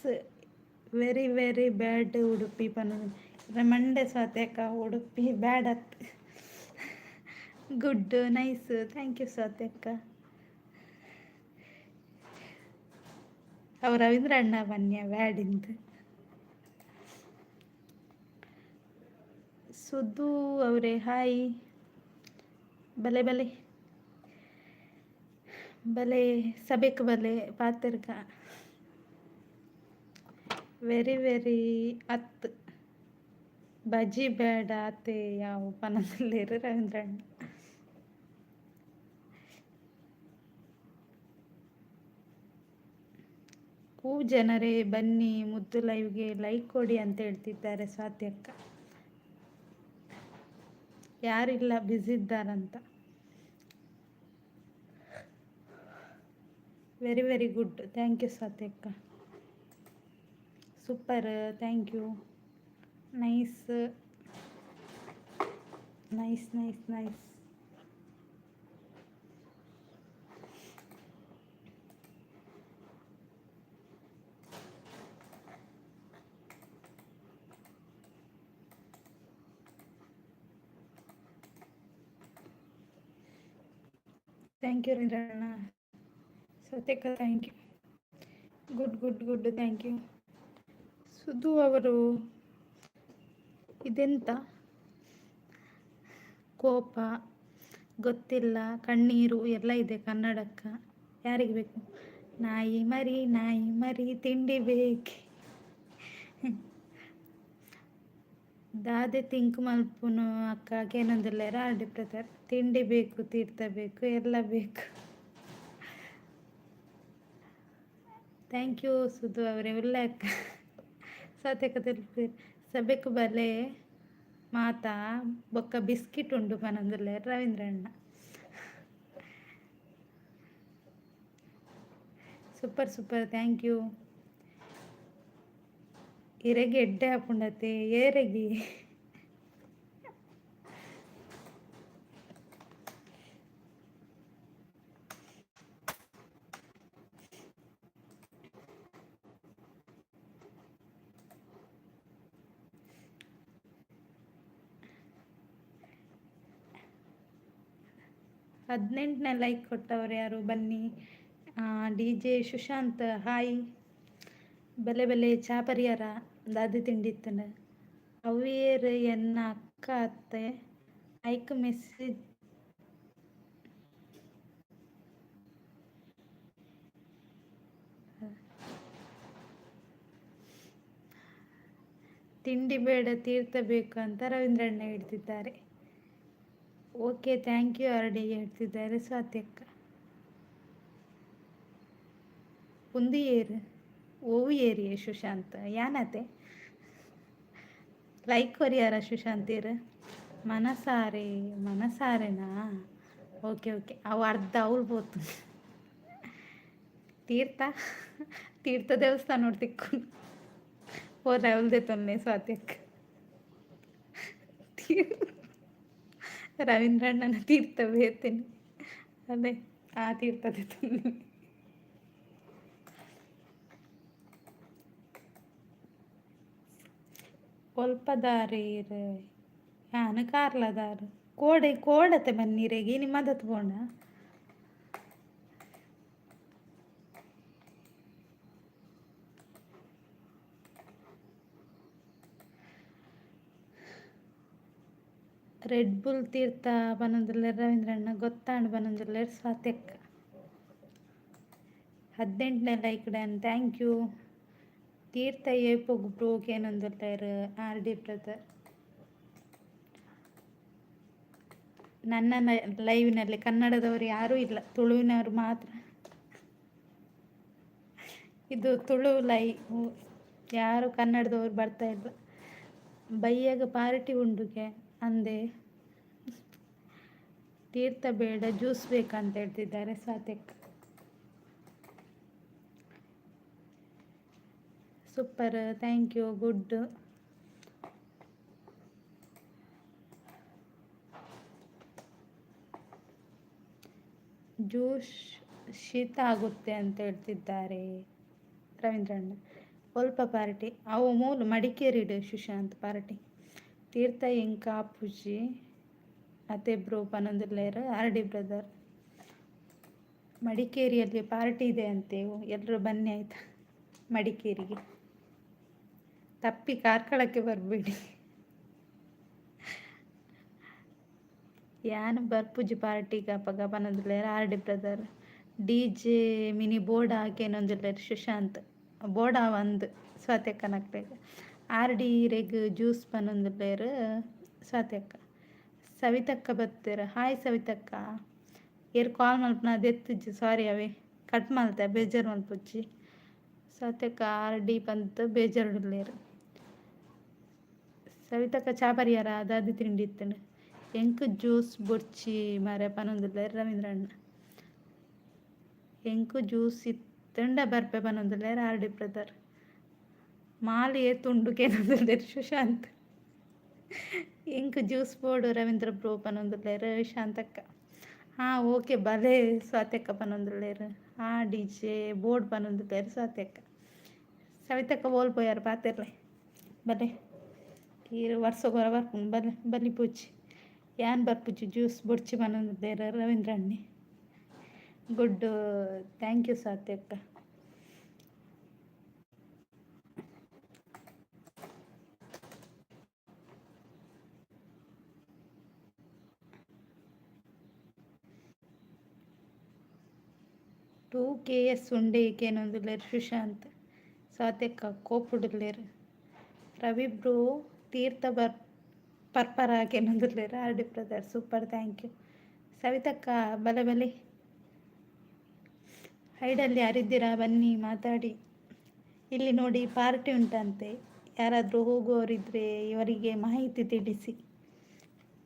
very very bad Udupi ಪನೊಂದು ರಮಂಡೆ ಸ್ವಾತ್ಯಕ್ಕ. ಉಡುಪಿ ಬ್ಯಾಡ್ ಅತ್. ಗುಡ್ ನೈಸ್ ಥ್ಯಾಂಕ್ ಯು ಸ್ವಾತ್ಯಕ್ಕ. ಅವು ರವೀಂದ್ರಣ್ಣ ಬನ್ಯ ಬ್ಯಾಡಿಂದು. ಸುದ್ದು ಅವರೇ ಹಾಯ್. ಬಲೆ ಬಲೆ ಬಲೆ ಸಬೇಕ್ ಬಲೆ ಪಾತಿರ್ಕ ವೆರಿ ವೆರಿ ಅತ್ ಬಜಿ ಬೇಡ ಅತ್ತೆ ಯಾವ ಪನದಲ್ಲಿರು ರವೀಂದ್ರಣ್ಣ. ಜನರೇ ಬನ್ನಿ ಮುದ್ದು ಲೈವ್ಗೆ ಲೈಕ್ ಕೊಡಿ ಅಂತ ಹೇಳ್ತಿದ್ದಾರೆ ಸ್ವಾತ್ಯಕ್ಕ. ಯಾರಿಲ್ಲ ಬ್ಯುಸಿ ಇದ್ದಾರಂತ. Very very good thank you ಸ್ವಾತ್ಯಕ್ಕ. Super thank you. Nice nice nice nice. Thank you ರವೀಂದ್ರಣ್ಣ. ಸತ್ಯಕ್ಕ thank you. Good good good, thank you. ಸುಧು ಅವರು ಇದೆಂತ ಕೋಪ ಗೊತ್ತಿಲ್ಲ, ಕಣ್ಣೀರು ಎಲ್ಲ ಇದೆ ಕನ್ನಡಕ್ಕ. ಯಾರಿಗೆ ಬೇಕು? ನಾಯಿ ಮರಿ ತಿಂಡಿ ಬೇಕೆ ದಾದೆ ತಿಂಕ್ ಮಲ್ಪುನು ಅಕ್ಕ ಕೇನೊಂದಿಲ್ಲ ರಾಡಿ ಪ್ರತಾಪ್. ತಿಂಡಿ ಬೇಕು, ತೀರ್ಥ ಬೇಕು, ಎಲ್ಲ ಬೇಕು. ಥ್ಯಾಂಕ್ ಯು ಸುಧು ಅವರೇ. ಒಳ್ಳೆ ಅಕ್ಕ. ಸತ್ಯಕ್ಕ ತಿಳಿಸಿ ಸಭೆಕು ಬಲೆ ಮಾತಾ ಬೊಕ್ಕ ಬಿಸ್ಕಿಟ್ ಉಂಡು ಪನೊಂದುಲ್ಲೆ ರವೀಂದ್ರಣ್ಣ. Super super, thank you. ಇರೆಗೆ ಎಡ್ಡೆ ಹಾಕೊಂಡತೆ ಏರೆಗಿ. ಹದಿನೆಂಟನೇ ಲೈಕ್ ಕೊಟ್ಟವ್ರು ಯಾರು? ಬನ್ನಿ. DJ Sushant hi. ಬೆಲೆ ಬೆಲೆ ಚಾ ಪರಿಹಾರ ದಾದಿ ತಿಂಡಿತ್ತನ ಅವೇರ್ ಎನ್ನ ಅಕ್ಕ ಅತ್ತೆ ಐಕ್ ಮೆಸೇಜ್ ತಿಂಡಿ ಬೇಡ ತೀರ್ಥ ಬೇಕು ಅಂತ ರವೀಂದ್ರಣ್ಣ ಹೇಳ್ತಿದ್ದಾರೆ. ಓಕೆ, ಥ್ಯಾಂಕ್ ಯು RD ಹೇಳ್ತಿದ್ದಾರೆ ಸ್ವಾತ್ಯಕ್ಕ. ಉಂದು ಏರು ಓವು ಏರಿಯೇ ಸುಶಾಂತ್ ಯಾನತೆ ಲೈಕ್ ಕೊರಿಯಾರ ಸುಶಾಂತೀರು ಮನಸಾರೆನಾ? ಓಕೆ ಓಕೆ, ಅವು ಅರ್ಧ ಅವ್ರು ಬೋತು. ತೀರ್ಥ ದೇವಸ್ಥಾನ ನೋಡ್ತಿಕ್ಕು ಹೋದ್ರೆ ಅವಳದೇ ತೊನ್ನೆ ಸ್ವಾತ್ಯಕ್ಕ. ರವೀಂದ್ರಣ್ಣನ ತೀರ್ಥ ಬೇತೀನಿ ಅದೇ ಆ ತೀರ್ಥದೇ ತೊನ್ನೆ. ಕೊಲ್ಪದಾರೀರ್ ಯಾನು ಕಾರ್ಲದಾರು ಕೋಡತೆ ಬನ್ನೀರೆಗಿ ನಿಮ್ಮದತ್ ಬೋಣ. ರೆಡ್ ಬುಲ್ ತೀರ್ಥ ಬನ್ನೊಂದುಲ್ಲೆ ರವೀಂದ್ರಣ್ಣ ಗೊತ್ತಾಂಡು ಬನ್ನೊಂದುಲ್ಲೆ ಸ್ವಾತ್ಯಕ್ಕ. 18ನೇ ಲೈಕ್ ಡನ್, ಥ್ಯಾಂಕ್ ಯು. ತೀರ್ಥ ಏಪೋಗು ಬ್ರೋಕ್ ಏನೊಂದುಲ್ಲೇರು RD ಬ್ರದರ್. ನನ್ನ ಲೈವ್ನಲ್ಲಿ ಕನ್ನಡದವರು ಯಾರೂ ಇಲ್ಲ, ತುಳುವಿನವರು ಮಾತ್ರ. ಇದು ತುಳು ಲೈವ್, ಯಾರು ಕನ್ನಡದವ್ರು ಬರ್ತಾ ಇಲ್ಲ. ಬೈಯಾಗ ಪಾರ್ಟಿ ಉಂಡುಗೆ ಅಂದೆ. ತೀರ್ಥ ಬೇಡ ಜ್ಯೂಸ್ ಬೇಕಂತ ಹೇಳ್ತಿದ್ದಾರೆ ಸ್ವಾತ್ಯಕ್ಕ. Super, thank you, good. Juice ಶೀತ ಆಗುತ್ತೆ ಅಂತ ಹೇಳ್ತಿದ್ದಾರೆ ರವೀಂದ್ರಣ್ಣ. ಸ್ವಲ್ಪ ಪಾರ್ಟಿ ಅವು ಮೂಲು ಮಡಿಕೇರಿಡು ಸುಶಾಂತ್ ಪಾರ್ಟಿ. ತೀರ್ಥ ಎಂಕ ಪೂಜಿ ಅತ್ತೆ ಬ್ರೋ ಪನೊಂದುಲ್ಲೇರು RD ಬ್ರದರ್. ಮಡಿಕೇರಿಯಲ್ಲಿ ಪಾರ್ಟಿ ಇದೆ ಅಂತೇವು, ಎಲ್ಲರೂ ಬನ್ನಿ ಆಯ್ತಾ ಮಡಿಕೇರಿಗೆ. ತಪ್ಪಿ ಕಾರ್ಕಳಕ್ಕೆ ಬರಬೇಡಿ. ಯಾನು ಬರ್ಪುಜಿ ಪಾರ್ಟಿಗೆ ಅಪ್ಪಗ ಪನೊಂದುಲ್ಲೇರು RD brother. DJ mini board ಹಾಕೇನೊಂದುಲ್ಲೇರು ಸುಶಾಂತ್. ಬೋರ್ಡ ಒಂದು ಸ್ವಾತ್ಯಕ್ಕನಕ್ಬೇಕು. RD ರೆಗ್ ಜ್ಯೂಸ್ ಪನೊಂದುಲ್ಲೇರು ಸ್ವಾತ್ಯಕ್ಕ. ಸವಿತಕ್ಕ ಬತ್ತೀರ ಹಾಯ್ ಸವಿತಕ್ಕ. ಏರು ಕಾಲ್ ಮಲ್ಪನ ಅದೆತ್ತುಜ್ಜಿ ಸಾರಿ ಅವೇ ಕಟ್ ಮಲ್ತೆ ಬೇಜಾರು ಮಲ್ಪುಜ್ಜಿ. ಸ್ವಾತ್ಯಕ್ಕ RD ಪಂತ ಬೇಜಾರುಡ್ಲೇರು. ಸವಿತಕ್ಕ ಚಾ ಪರಿಹಾರ ದಾದಿ ತಿಂಡಿ ಇತ್ತಂಡು ಎಂಕ್ ಜ್ಯೂಸ್ ಬೊಡ್ಚಿ ಮರ ಪನೊಂದುಲ್ಲೇರು ರವೀಂದ್ರಣ್ಣ. ಎಂಕು ಜ್ಯೂಸ್ ಇತ್ತಂಡ ಬರ್ಪೆ ಪನೊಂದುಲ್ಲೇರು RD ಬ್ರದರ್. ಮಾಲಿ ತುಂಡು ಕೇನೊಂದುಲ್ಲೇರು ಸುಶಾಂತ್. ಎಂಕ್ ಜ್ಯೂಸ್ ಬೋರ್ಡು ರವೀಂದ್ರ ಬ್ರೋ ಪನೊಂದುಲ್ಲೇರು ಶಾಂತಕ್ಕ. ಓಕೆ ಬಲೆ ಸ್ವಾತ್ಯಕ್ಕ ಪನೊಂದುಲ್ಲೇರು. DJ ಬೋರ್ಡ್ ಪನೊಂದುಲ್ಲೇರು ಸ್ವಾತ್ಯಕ್ಕ. ಸವಿತಕ್ಕ ಓಲ್ಪೋಯಾರು ಪಾತಿರ್ಲೆ ಬಲೆ ಈ ವರ್ಷಗೊರ ಬರ್ಪುಂಡು ಬಲೆ ಬಲಿ ಪೂಜಿ ಯಾನ್ ಬರ್ಪುಜಿ ಜ್ಯೂಸ್ ಬೊಡ್ಚಿ ಪನೊಂದುಲ್ಲೇರು ರವೀಂದ್ರಣ್ಣಿ. ಗುಡ್. ಥ್ಯಾಂಕ್ ಯು ಸ್ವಾತಿ ಅಕ್ಕ. ಟೂ KS ಉಂಡೆ ಈಕೇನೊಂದುಲ್ಲೇರು ಸುಶಾಂತ್ ಸ್ವಾತ್ಯಕ್ಕ ಕೋಪುಡುಲ್ಲೇರು ರವಿ ಬ್ರೋ ತೀರ್ಥ ಪರ್ಪರ ಆಕೇನೊಂದುಲ್ಲೇರು RD brother super thank you. ಸವಿತಕ್ಕ ಬಲೆ ಬಲೆ ಹೈಡಲ್ಲಿ ಯಾರಿದ್ದೀರಾ ಬನ್ನಿ ಮಾತಾಡಿ. ಇಲ್ಲಿ ನೋಡಿ ಪಾರ್ಟಿ ಉಂಟಂತೆ, ಯಾರಾದರೂ ಹೋಗುವವರಿದ್ದರೆ ಇವರಿಗೆ ಮಾಹಿತಿ ತಿಳಿಸಿ.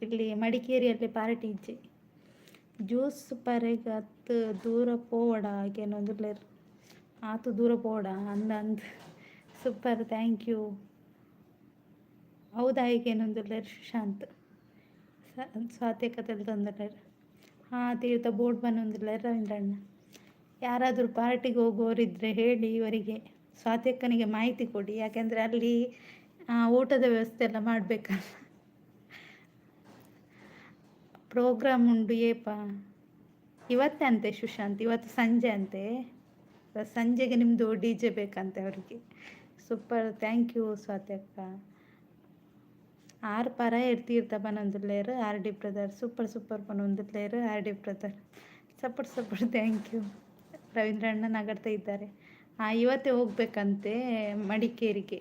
ಇಲ್ಲಿ ಮಡಿಕೇರಿಯಲ್ಲಿ ಪಾರ್ಟಿ ಇಜ್ಜೆ. ಜ್ಯೂಸ್ ಪರೆಗತ್ತು ದೂರ ಪೋವಡ ಏನೊಂದುಲ್ಲೇರು ಆತು ದೂರ ಪೋವಡ ಅಂದ ಸೂಪರ್ ಥ್ಯಾಂಕ್ ಯು. ಹೌದಾ ಈಗೇನೊಂದುಲ್ಲೇರು ಸುಶಾಂತ್ ಸ್ವಾತ್ಯಕ್ಕ ತಂದಲ್ಲೇರು. ಹಾಂ ತೀರ್ಥ ಬೋರ್ಡ್ ಬಂದೊಂದಿಲ್ಲೇರು ರವೀಂದ್ರಣ್ಣ. ಯಾರಾದರೂ ಪಾರ್ಟಿಗೆ ಹೋಗೋರಿದ್ದರೆ ಹೇಳಿ ಇವರಿಗೆ, ಸ್ವಾತ್ಯಕ್ಕನಿಗೆ ಮಾಹಿತಿ ಕೊಡಿ, ಯಾಕೆಂದರೆ ಅಲ್ಲಿ ಊಟದ ವ್ಯವಸ್ಥೆ ಎಲ್ಲ ಮಾಡಬೇಕಲ್ಲ. ಪ್ರೋಗ್ರಾಮ್ ಉಂಡು ಏಪ ಇವತ್ತೇ ಅಂತೆ ಸುಶಾಂತ್, ಇವತ್ತು ಸಂಜೆ ಅಂತೆ. ಸಂಜೆಗೆ ನಿಮ್ಮದು DJ ಬೇಕಂತೆ ಅವರಿಗೆ. ಸೂಪರ್ ಥ್ಯಾಂಕ್ ಯು ಸ್ವಾತ್ಯಕ್ಕ. ಆರು ಪರ ತೀರ್ಥ ಬನೊಂದುಲ್ಲೇರು RD ಬ್ರದರ್ ಸೂಪರ್ ಸೂಪರ್ ಬನೊಂದುಲ್ಲೇರು RD brother support thank you. ರವೀಂದ್ರಣ್ಣ ನಗಡ್ತಾ ಇದ್ದಾರೆ. ಇವತ್ತೇ ಹೋಗ್ಬೇಕಂತೆ ಮಡಿಕೇರಿಗೆ,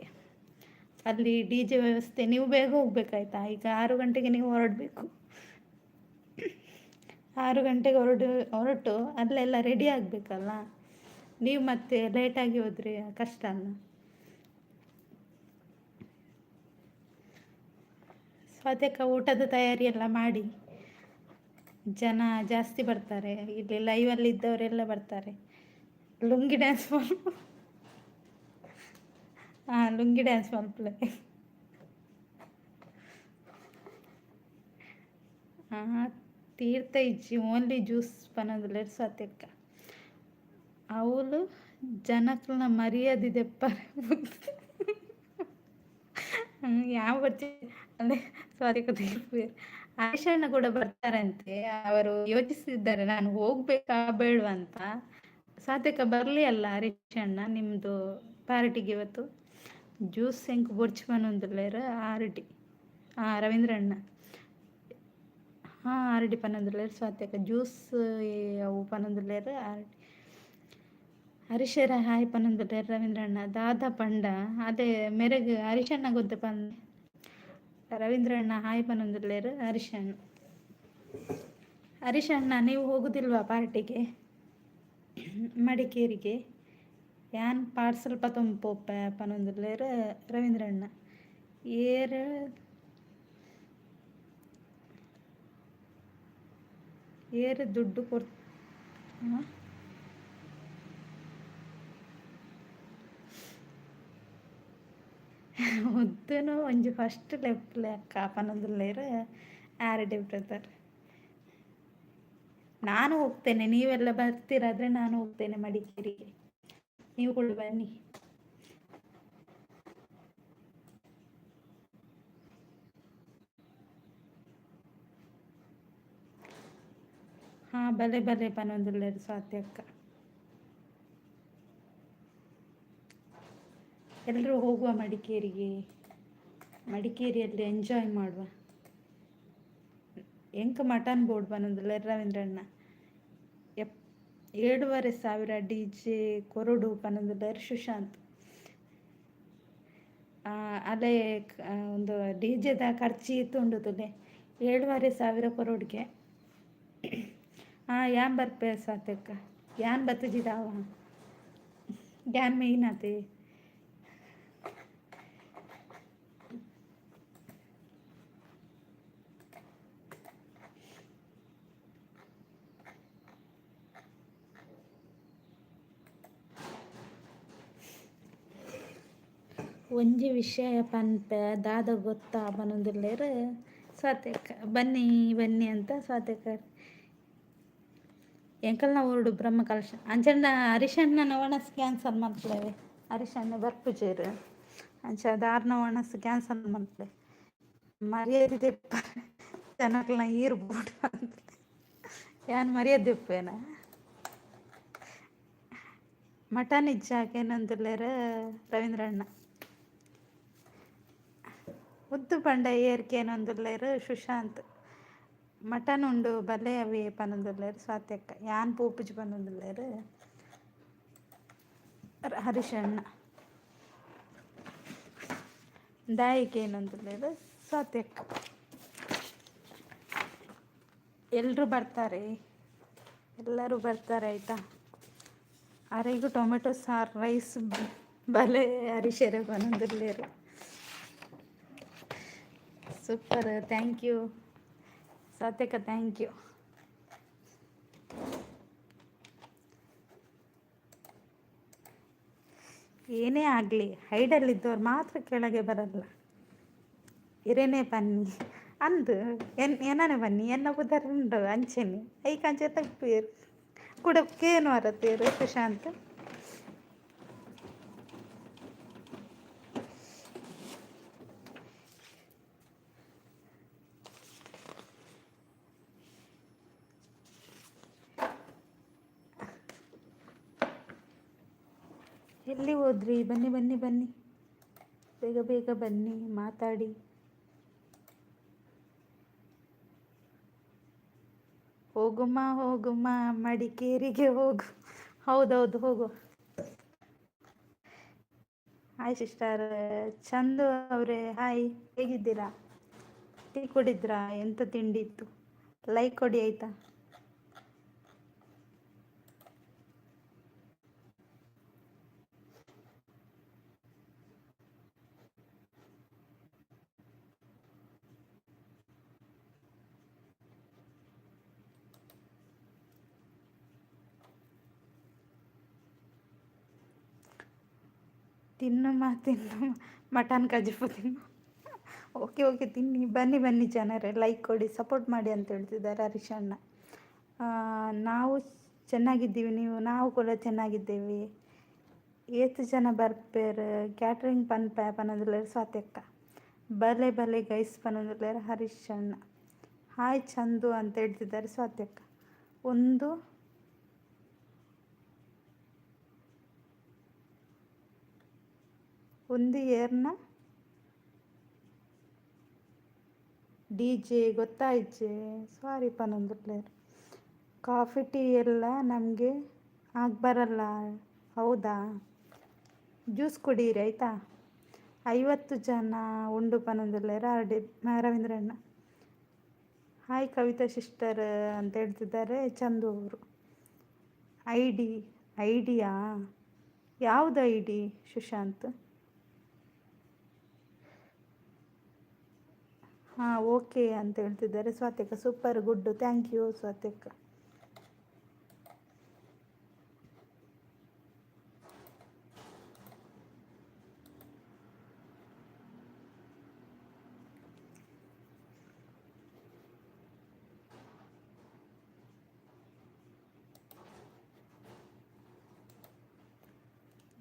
ಅಲ್ಲಿ DJ ವ್ಯವಸ್ಥೆ. ನೀವು ಬೇಗ ಹೋಗ್ಬೇಕಾಯ್ತಾ, ಈಗ 6 ಗಂಟೆಗೆ ನೀವು ಹೊರಡಬೇಕು. 6 ಗಂಟೆಗೆ ಹೊರಟು ಅಲ್ಲೆಲ್ಲ ರೆಡಿ ಆಗಬೇಕಲ್ಲ. ನೀವು ಮತ್ತೆ ಲೇಟಾಗಿ ಹೋದರೆ ಕಷ್ಟ ಅಲ್ಲ. ಸ್ವಾತ್ಯಕ್ಕ ಊಟದ ತಯಾರಿ ಎಲ್ಲ ಮಾಡಿ, ಜನ ಜಾಸ್ತಿ ಬರ್ತಾರೆ. ಇಲ್ಲಿ ಲೈವಲ್ಲಿ ಇದ್ದವರೆಲ್ಲ ಬರ್ತಾರೆ. ಲುಂಗಿ ಡ್ಯಾನ್ಸ್ ಲುಂಗಿ ಡ್ಯಾನ್ಸ್ ಮಾಡ್ಪ್ಲೆ. ತೀರ್ಥ ಇಜ್ಜಿ ಓನ್ಲಿ ಜ್ಯೂಸ್ ಪನೊಂದುಲ್ಲೇರು ಸ್ವಾತ್ಯಕ್ಕ. ಅವಳು ಜನಕ್ಲ ಮರ್ಯಾದಿದೆಪ್ಪ ಯಾವ ಬರ್ತೀವಿ ಅಲ್ಲೇ ಸ್ವಾತ್ಯಕ್ಕ ತೀರ್ಪು. ಆಶಣ್ಣ ಕೂಡ ಬರ್ತಾರಂತೆ, ಅವರು ಯೋಚಿಸಿದ್ದಾರೆ ನಾನು ಹೋಗ್ಬೇಕಾ ಬೇಡವಾ ಅಂತ. ಸ್ವಾತ್ಯಕ್ಕ ಬರಲಿ ಅಲ್ಲ ಹರೀಶಣ್ಣ ನಿಮ್ಮದು ಪಾರ್ಟಿಗೆ ಇವತ್ತು. ಜ್ಯೂಸ್ ಹೆಂಗೆ ಬೊಡ್ಚು ಪನೊಂದುಲ್ಲೇರು RD ರವೀಂದ್ರಣ್ಣ. RD ಪನೊಂದುಲ್ಲೇರು ಸ್ವಾತ್ಯಕ್ಕ ಜ್ಯೂಸ್ ಅವು ಪನೊಂದುಲ್ಲೇರು RD. ಹರೀಶರ ಹಾಯ್ ಪನೊಂದುಲ್ಲೇರು ರವೀಂದ್ರಣ್ಣ. ದಾದಾ ಪಂಡ ಅದೇ ಮೆರಗು ಹರೀಶಣ್ಣ ಗೊತ್ತ ಪಂದ. ರವೀಂದ್ರಣ್ಣ ಹಾಯ್ ಪನೊಂದುಲ್ಲೇರು ಹರೀಶಣ್ಣ ನೀವು ಹೋಗುದಿಲ್ವಾ ಪಾರ್ಟಿಗೆ ಮಡಿಕೇರಿಗೆ? ಯಾನ್ ಪಾರ್ಸಲ್ ಪತೊಂಪೋಪ ಪನೊಂದುಲ್ಲೇರು ರವೀಂದ್ರಣ್ಣ. ಏರು ದುಡ್ಡು ಉದ್ದನು ಒಂಜಿ ಫಸ್ಟ್ ಲೆಫ್ಟ್ ಅಕ್ಕ ಪನೊಂದುಲ್ಲೇರು RD ಬ್ರದರ್. ನಾನು ಹೋಗ್ತೇನೆ, ನೀವೆಲ್ಲ ಬರ್ತೀರಾದ್ರೆ ನಾನು ಹೋಗ್ತೇನೆ ಮಡಿಕೇರಿಗೆ, ನೀವು ಕೂಡ ಬನ್ನಿ. ಬಲೆ ಬಲೆ ಪನೊಂದುಲ್ಲೇರು ಸ್ವಾತ್ಯಕ್ಕ. ಎಲ್ಲರೂ ಹೋಗುವ ಮಡಿಕೇರಿಗೆ, ಮಡಿಕೇರಿಯಲ್ಲಿ ಎಂಜಾಯ್ ಮಾಡುವ. ಎಂಕ ಮಟನ್ ಬೋರ್ಡ್ ಪನೊಂದುಲ್ಲೇರು ರವೀಂದ್ರಣ್ಣ. 7,500 DJ ಕೊರಡು ಪನೊಂದುಲ್ಲೇರು ಸುಶಾಂತ್. ಅಲ್ಲೇ ಒಂದು DJದ ಖರ್ಚು ತುಂಡುತ್ತಲೆ 7,500 ಕೊರಡಿಗೆ. ಯಾನ್ ಬರ್ಪೆ ಸ್ವಾತ್ಯಕ್ಕ, ಯಾನ್ ಬತ್ತಜಿದಾವ ಯಾನ್ ಮೇಯ್ನತೆ. ಒಂಜಿ ವಿಷಯ ಪನ್ಪೆ ದಾದ ಗೊತ್ತಾ ಪನೊಂದುಲ್ಲೇರು ಸ್ವಾತ್ಯಕ್ಕ. ಬನ್ನಿ ಬನ್ನಿ ಅಂತ ಸ್ವಾತ್ಯಕ್ಕ. ಎಂಕಲ್ನ ಊರುಡು ಬ್ರಹ್ಮ ಕಲಶ ಅಂಚಣ್ಣ ಹರೀಶಣ್ಣನ ಒಣಸ್ ಕ್ಯಾನ್ಸಲ್ ಮಾಡ್ತೇವೆ. ಹರೀಶಣ್ಣ ಬರ್ಪುಜೇರು ಅಂಚ ದಾರ್ನ ಒಣಸ್ ಕ್ಯಾನ್ಸಲ್ ಮಾಡ್ತೇವೆ. ಮರ್ಯಾದೆ ದೆಪ್ಪ ಜನಕ್ಲ ಈರು ಬೋಟ್ ಯಾನ್ ಮರ್ಯಾದೆ ದೆಪ್ಪೇನ. ಮಟನ್ ಇಜ್ಜಾಕೇನಂದುಲ್ಲೇರ್ ರವೀಂದ್ರಣ್ಣ. ಉದ್ದು ಪಂಡ ಏರ್ಕೇನೊಂದುಲ್ಲೇರ್ ಸುಶಾಂತ್. ಮಟನ್ ಉಂಡು ಬಲೆ ಅವೇ ಪನೊಂದುಲ್ಲೇರ್ ಸ್ವಾತ್ಯಕ್ಕ. ಯಾನ್ ಪೂಪುಜಿ ಪನೊಂದುಲ್ಲೇರ್ ಹರೀಶಣ್ಣ. ದಾಯಿಕೇನೊಂದುಲ್ಲೇರ್ ಸ್ವಾತ್ಯಕ್ಕ. ಎಲ್ಲರೂ ಬರ್ತಾರೆ, ಎಲ್ಲರೂ ಬರ್ತಾರೆ ಆಯಿತಾ. ಅರೆಗೂ ಟೊಮೆಟೊ ಸಾರು ರೈಸ್ ಬಲೆ ಹರೀಶರೇ ಪನೊಂದುಲ್ಲೇರ್. ಸೂಪರ್, ಥ್ಯಾಂಕ್ ಯು ಸ್ವಾತ್ಯಕ್ಕ, ಥ್ಯಾಂಕ್ ಯು. ಏನೇ ಆಗಲಿ ಹೈಡಲ್ಲಿದ್ದವ್ರು ಮಾತ್ರ ಕೆಳಗೆ ಬರಲ್ಲ. ಇರೇನೇ ಬನ್ನಿ ಅಂದು ಏನಾನೆ ಬನ್ನಿ ಎನ್ನ ಉದಾಹರಣೆ ಅಂಚೆನಿ ಐಕ ಅಂಚೆ ತಪ್ಪೇರು ಕುಡಕ್ಕೇನು ಅರತ್ತೇರು ಸುಶಾಂತ್. ಎಲ್ಲಿ ಹೋದ್ರಿ? ಬನ್ನಿ ಬನ್ನಿ ಬನ್ನಿ, ಬೇಗ ಬೇಗ ಬನ್ನಿ, ಮಾತಾಡಿ. ಹೋಗುಮ್ಮ ಹೋಗುಮ್ಮ ಮಡಿಕೇರಿಗೆ ಹೋಗು. ಹೌದೌದು ಹೋಗು. ಹಾಯ್ ಸಿಸ್ಟರ್ ಚಂದು ಅವರೇ, ಹಾಯ್, ಹೇಗಿದ್ದೀರಾ? ಟೀ ಕುಡಿದ್ರಾ? ಎಂತ ತಿಂಡಿ ಇತ್ತು? ಲೈಕ್ ಕೊಡಿ ಆಯಿತಾ. ತಿನ್ನಮ್ಮ ತಿನ್ನಮ್ಮ, ಮಟನ್ ಕಜಿಪು ತಿನ್ನು. ಓಕೆ ಓಕೆ ತಿನ್ನಿ, ಬನ್ನಿ ಬನ್ನಿ ಜನರೇ, ಲೈಕ್ ಕೊಡಿ, ಸಪೋರ್ಟ್ ಮಾಡಿ ಅಂತ ಹೇಳ್ತಿದ್ದಾರೆ ಹರೀಶಣ್ಣ. ನಾವು ಚೆನ್ನಾಗಿದ್ದೀವಿ, ನಾವು ಕೂಡ ಚೆನ್ನಾಗಿದ್ದೇವೆ. ಏತು ಜನ ಬರ್ಪೇರು? ಕ್ಯಾಟ್ರಿಂಗ್ ಪನೊಂದುಲ್ಲೇರ್ ಸ್ವಾತ್ಯಕ್ಕ. ಬಲೆ ಬಲೆ ಗೈಸ್ ಪನೊಂದುಲ್ಲೇರ್ ಹರೀಶಣ್ಣ. ಹಾಯ್ ಚಂದು ಅಂತ ಹೇಳ್ತಿದ್ದಾರೆ ಸ್ವಾತ್ಯಕ್ಕ. ಒಂದು ಏರ್ನ ಡಿ ಜೆ ಗೊತ್ತಾಯ್ಚೆ, ಸಾರಿ ಪನೊಂದುಲ್ಲೇರ್. ಕಾಫಿ ಟೀ ಎಲ್ಲ ನಮಗೆ ಬರಲ್ಲ. ಹೌದಾ, ಜ್ಯೂಸ್ ಕುಡೀರಿ ಆಯಿತಾ. 50 ಜನ ಉಂಡು ಪನೊಂದುಲ್ಲೇರ್ ರವೀಂದ್ರಣ್ಣ. ಹಾಯ್ ಕವಿತಾ ಸಿಸ್ಟರ್ ಅಂತ ಹೇಳ್ತಿದ್ದಾರೆ ಚಂದು ಅವರು. ಐಡಿಯಾ ಯಾವುದು ಐಡಿ ಸುಶಾಂತ್? ಹಾಂ ಓಕೆ ಅಂತ ಹೇಳ್ತಿದ್ದಾರೆ ಸ್ವಾತ್ಯಕ್ಕ. ಸೂಪರ್, ಗುಡ್ಡು, ಥ್ಯಾಂಕ್ ಯು ಸ್ವಾತ್ಯಕ್ಕ.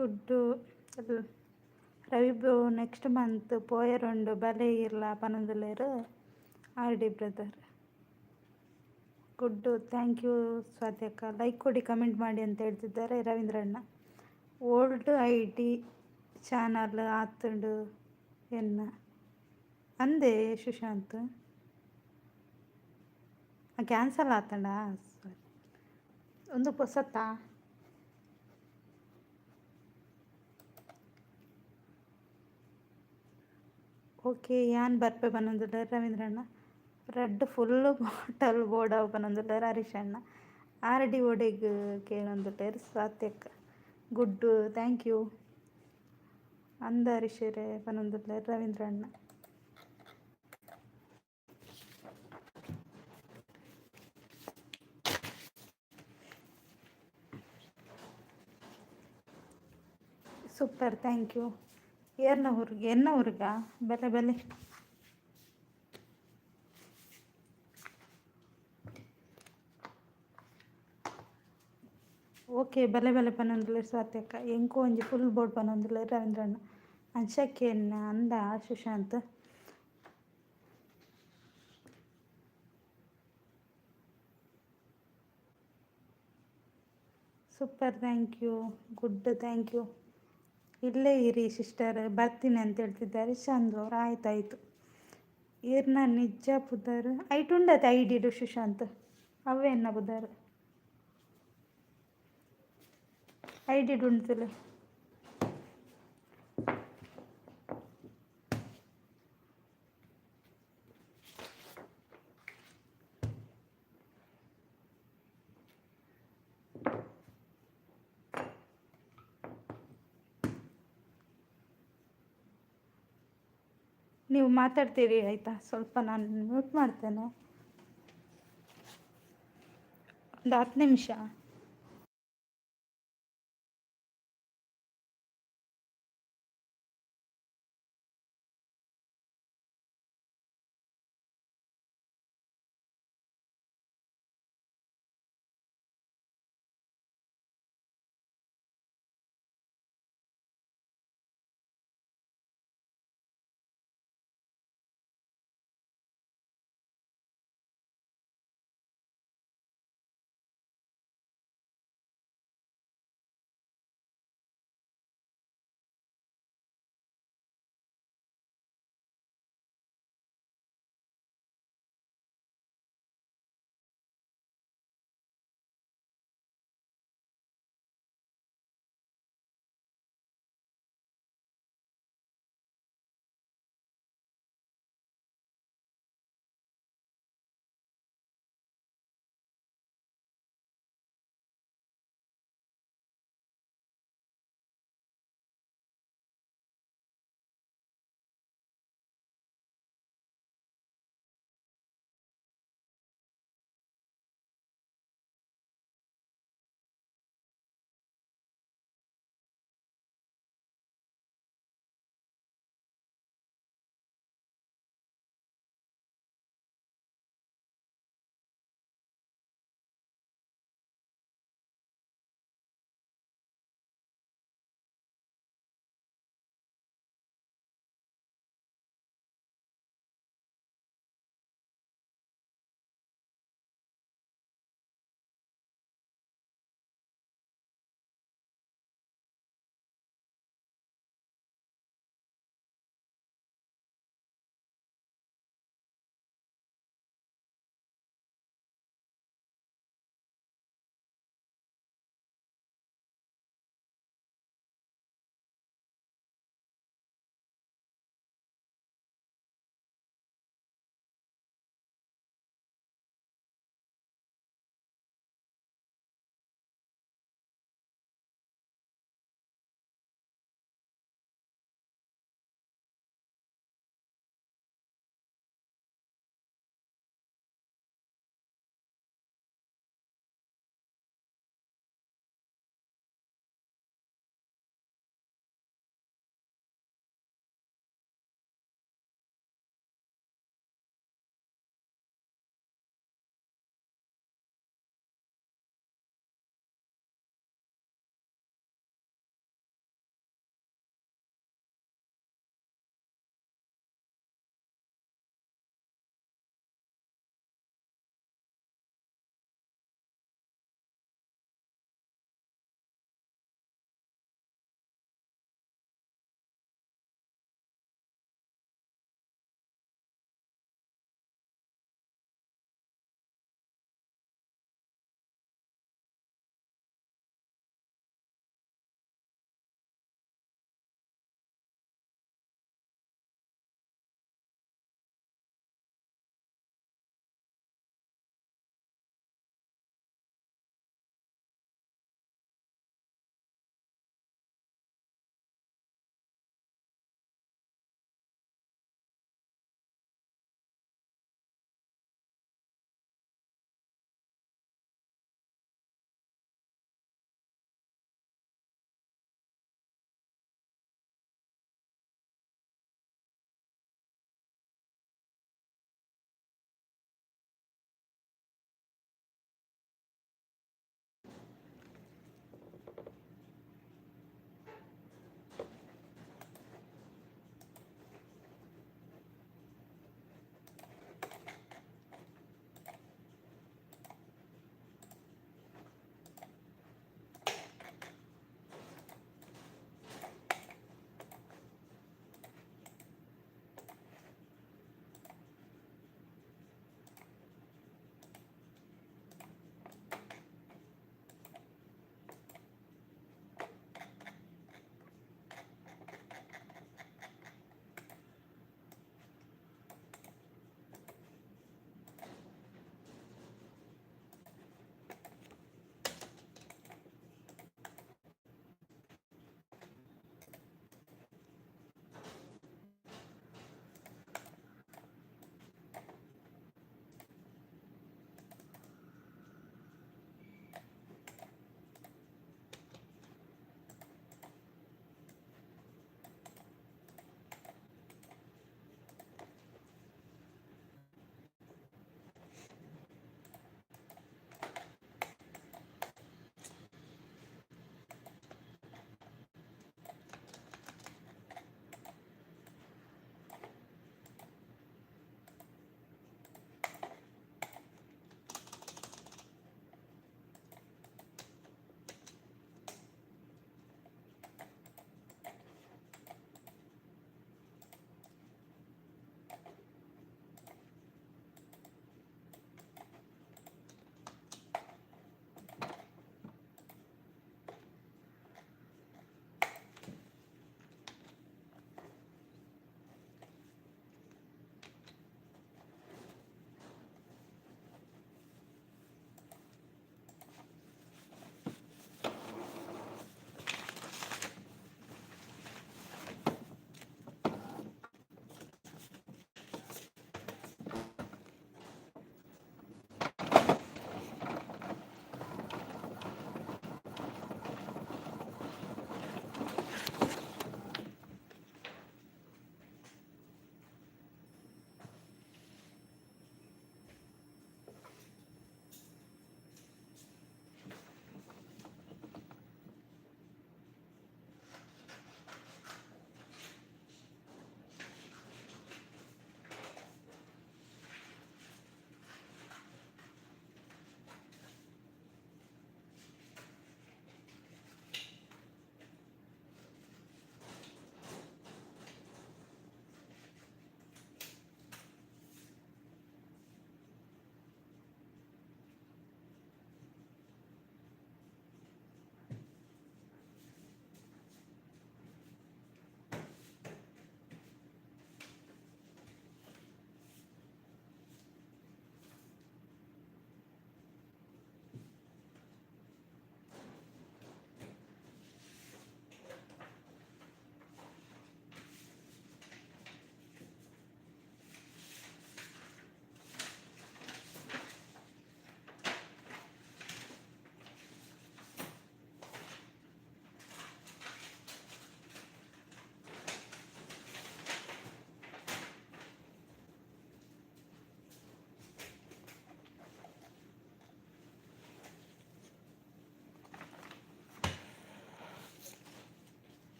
Good Ravi bro, next month ಪೋಯರುಂಡು ಬಲೆ ಇರ್ಲ ಪನೊಂದುಲ್ಲೇರ್ RD brother. Good, thank you ಸ್ವಾತ್ಯಕ್ಕ. ಲೈಕ್ ಕೊಡಿ, ಕಮೆಂಟ್ ಮಾಡಿ ಅಂತ ಹೇಳ್ತಿದ್ದಾರೆ ರವೀಂದ್ರಣ್ಣ. ಓಲ್ಡ್ ಐಡಿ ಚಾನಲ್ ಆತುಂಡು ಎನ್ನ ಅಂದೆ ಸುಶಾಂತ್. ಕ್ಯಾನ್ಸಲ್ ಆತಂಡ? ಸಾರಿ, ಒಂದು ಹೊಸತಾ? ಓಕೆ, ಯಾನ್ ಬರ್ಪೆ ಪನೊಂದುಲ್ಲೇರ್ ರವೀಂದ್ರಣ್ಣ. ರೆಡ್ ಫುಲ್ಲು ಬಾಟಲ್ ಬೋಡಾವ್ ಪನೊಂದುಲ್ಲೇರ್ ಹರೀಶಣ್ಣ. RD ಒಡೆಗ್ ಕೇಳೊಂದುಲ್ಲೇರ್ ಸ್ವಾತ್ಯಕ್ಕ. Good, thank you. ಅಂದ ಹರೀಶರೇ ಪನೊಂದುಲ್ಲೇರ್ ರವೀಂದ್ರಣ್ಣ. Super, thank you. ಎನ್ನ ಊರಿಗ ಬಲೆ ಬಲೆ. ಓಕೆ, ಬಲೆ ಬಲೆ ಪನೊಂದುಲ್ಲೇರ್ ಸ್ವಾತ್ಯಕ್ಕ. ಎಂಕೋ ಒಂಜಿ ಫುಲ್ ಬೋರ್ಡ್ ಪನೊಂದುಲ್ಲೇರ್ ರವೀಂದ್ರಣ್ಣ. ಅಂಚಕ್ಕೆ ಅಂದ Sushant. Super, thank you. Good, thank you. ಇಲ್ಲೇ ಇರಿ ಸಿಸ್ಟರ್, ಬರ್ತೀನಿ ಅಂತ ಹೇಳ್ತಿದ್ದಾರೆ ಚಂದ್ರು ಅವರು. ಆಯ್ತಾಯಿತು. ಇರ್ನ ನಿಜ ಬುದ್ಧಾರು ಐಟುಂಡತೆ ಐಡಿಡು ಸುಶಾಂತ್ ಅವೇನ ಬುದ್ಧಾರು ಐಡಿಡು ಉಂಟುಲೆ ನೀವು ಮಾತಾಡ್ತೀರಿ ಆಯಿತಾ? ಸ್ವಲ್ಪ ನಾನು ಮ್ಯೂಟ್ ಮಾಡ್ತೇನೆ, ಒಂದು 10 ನಿಮಿಷ.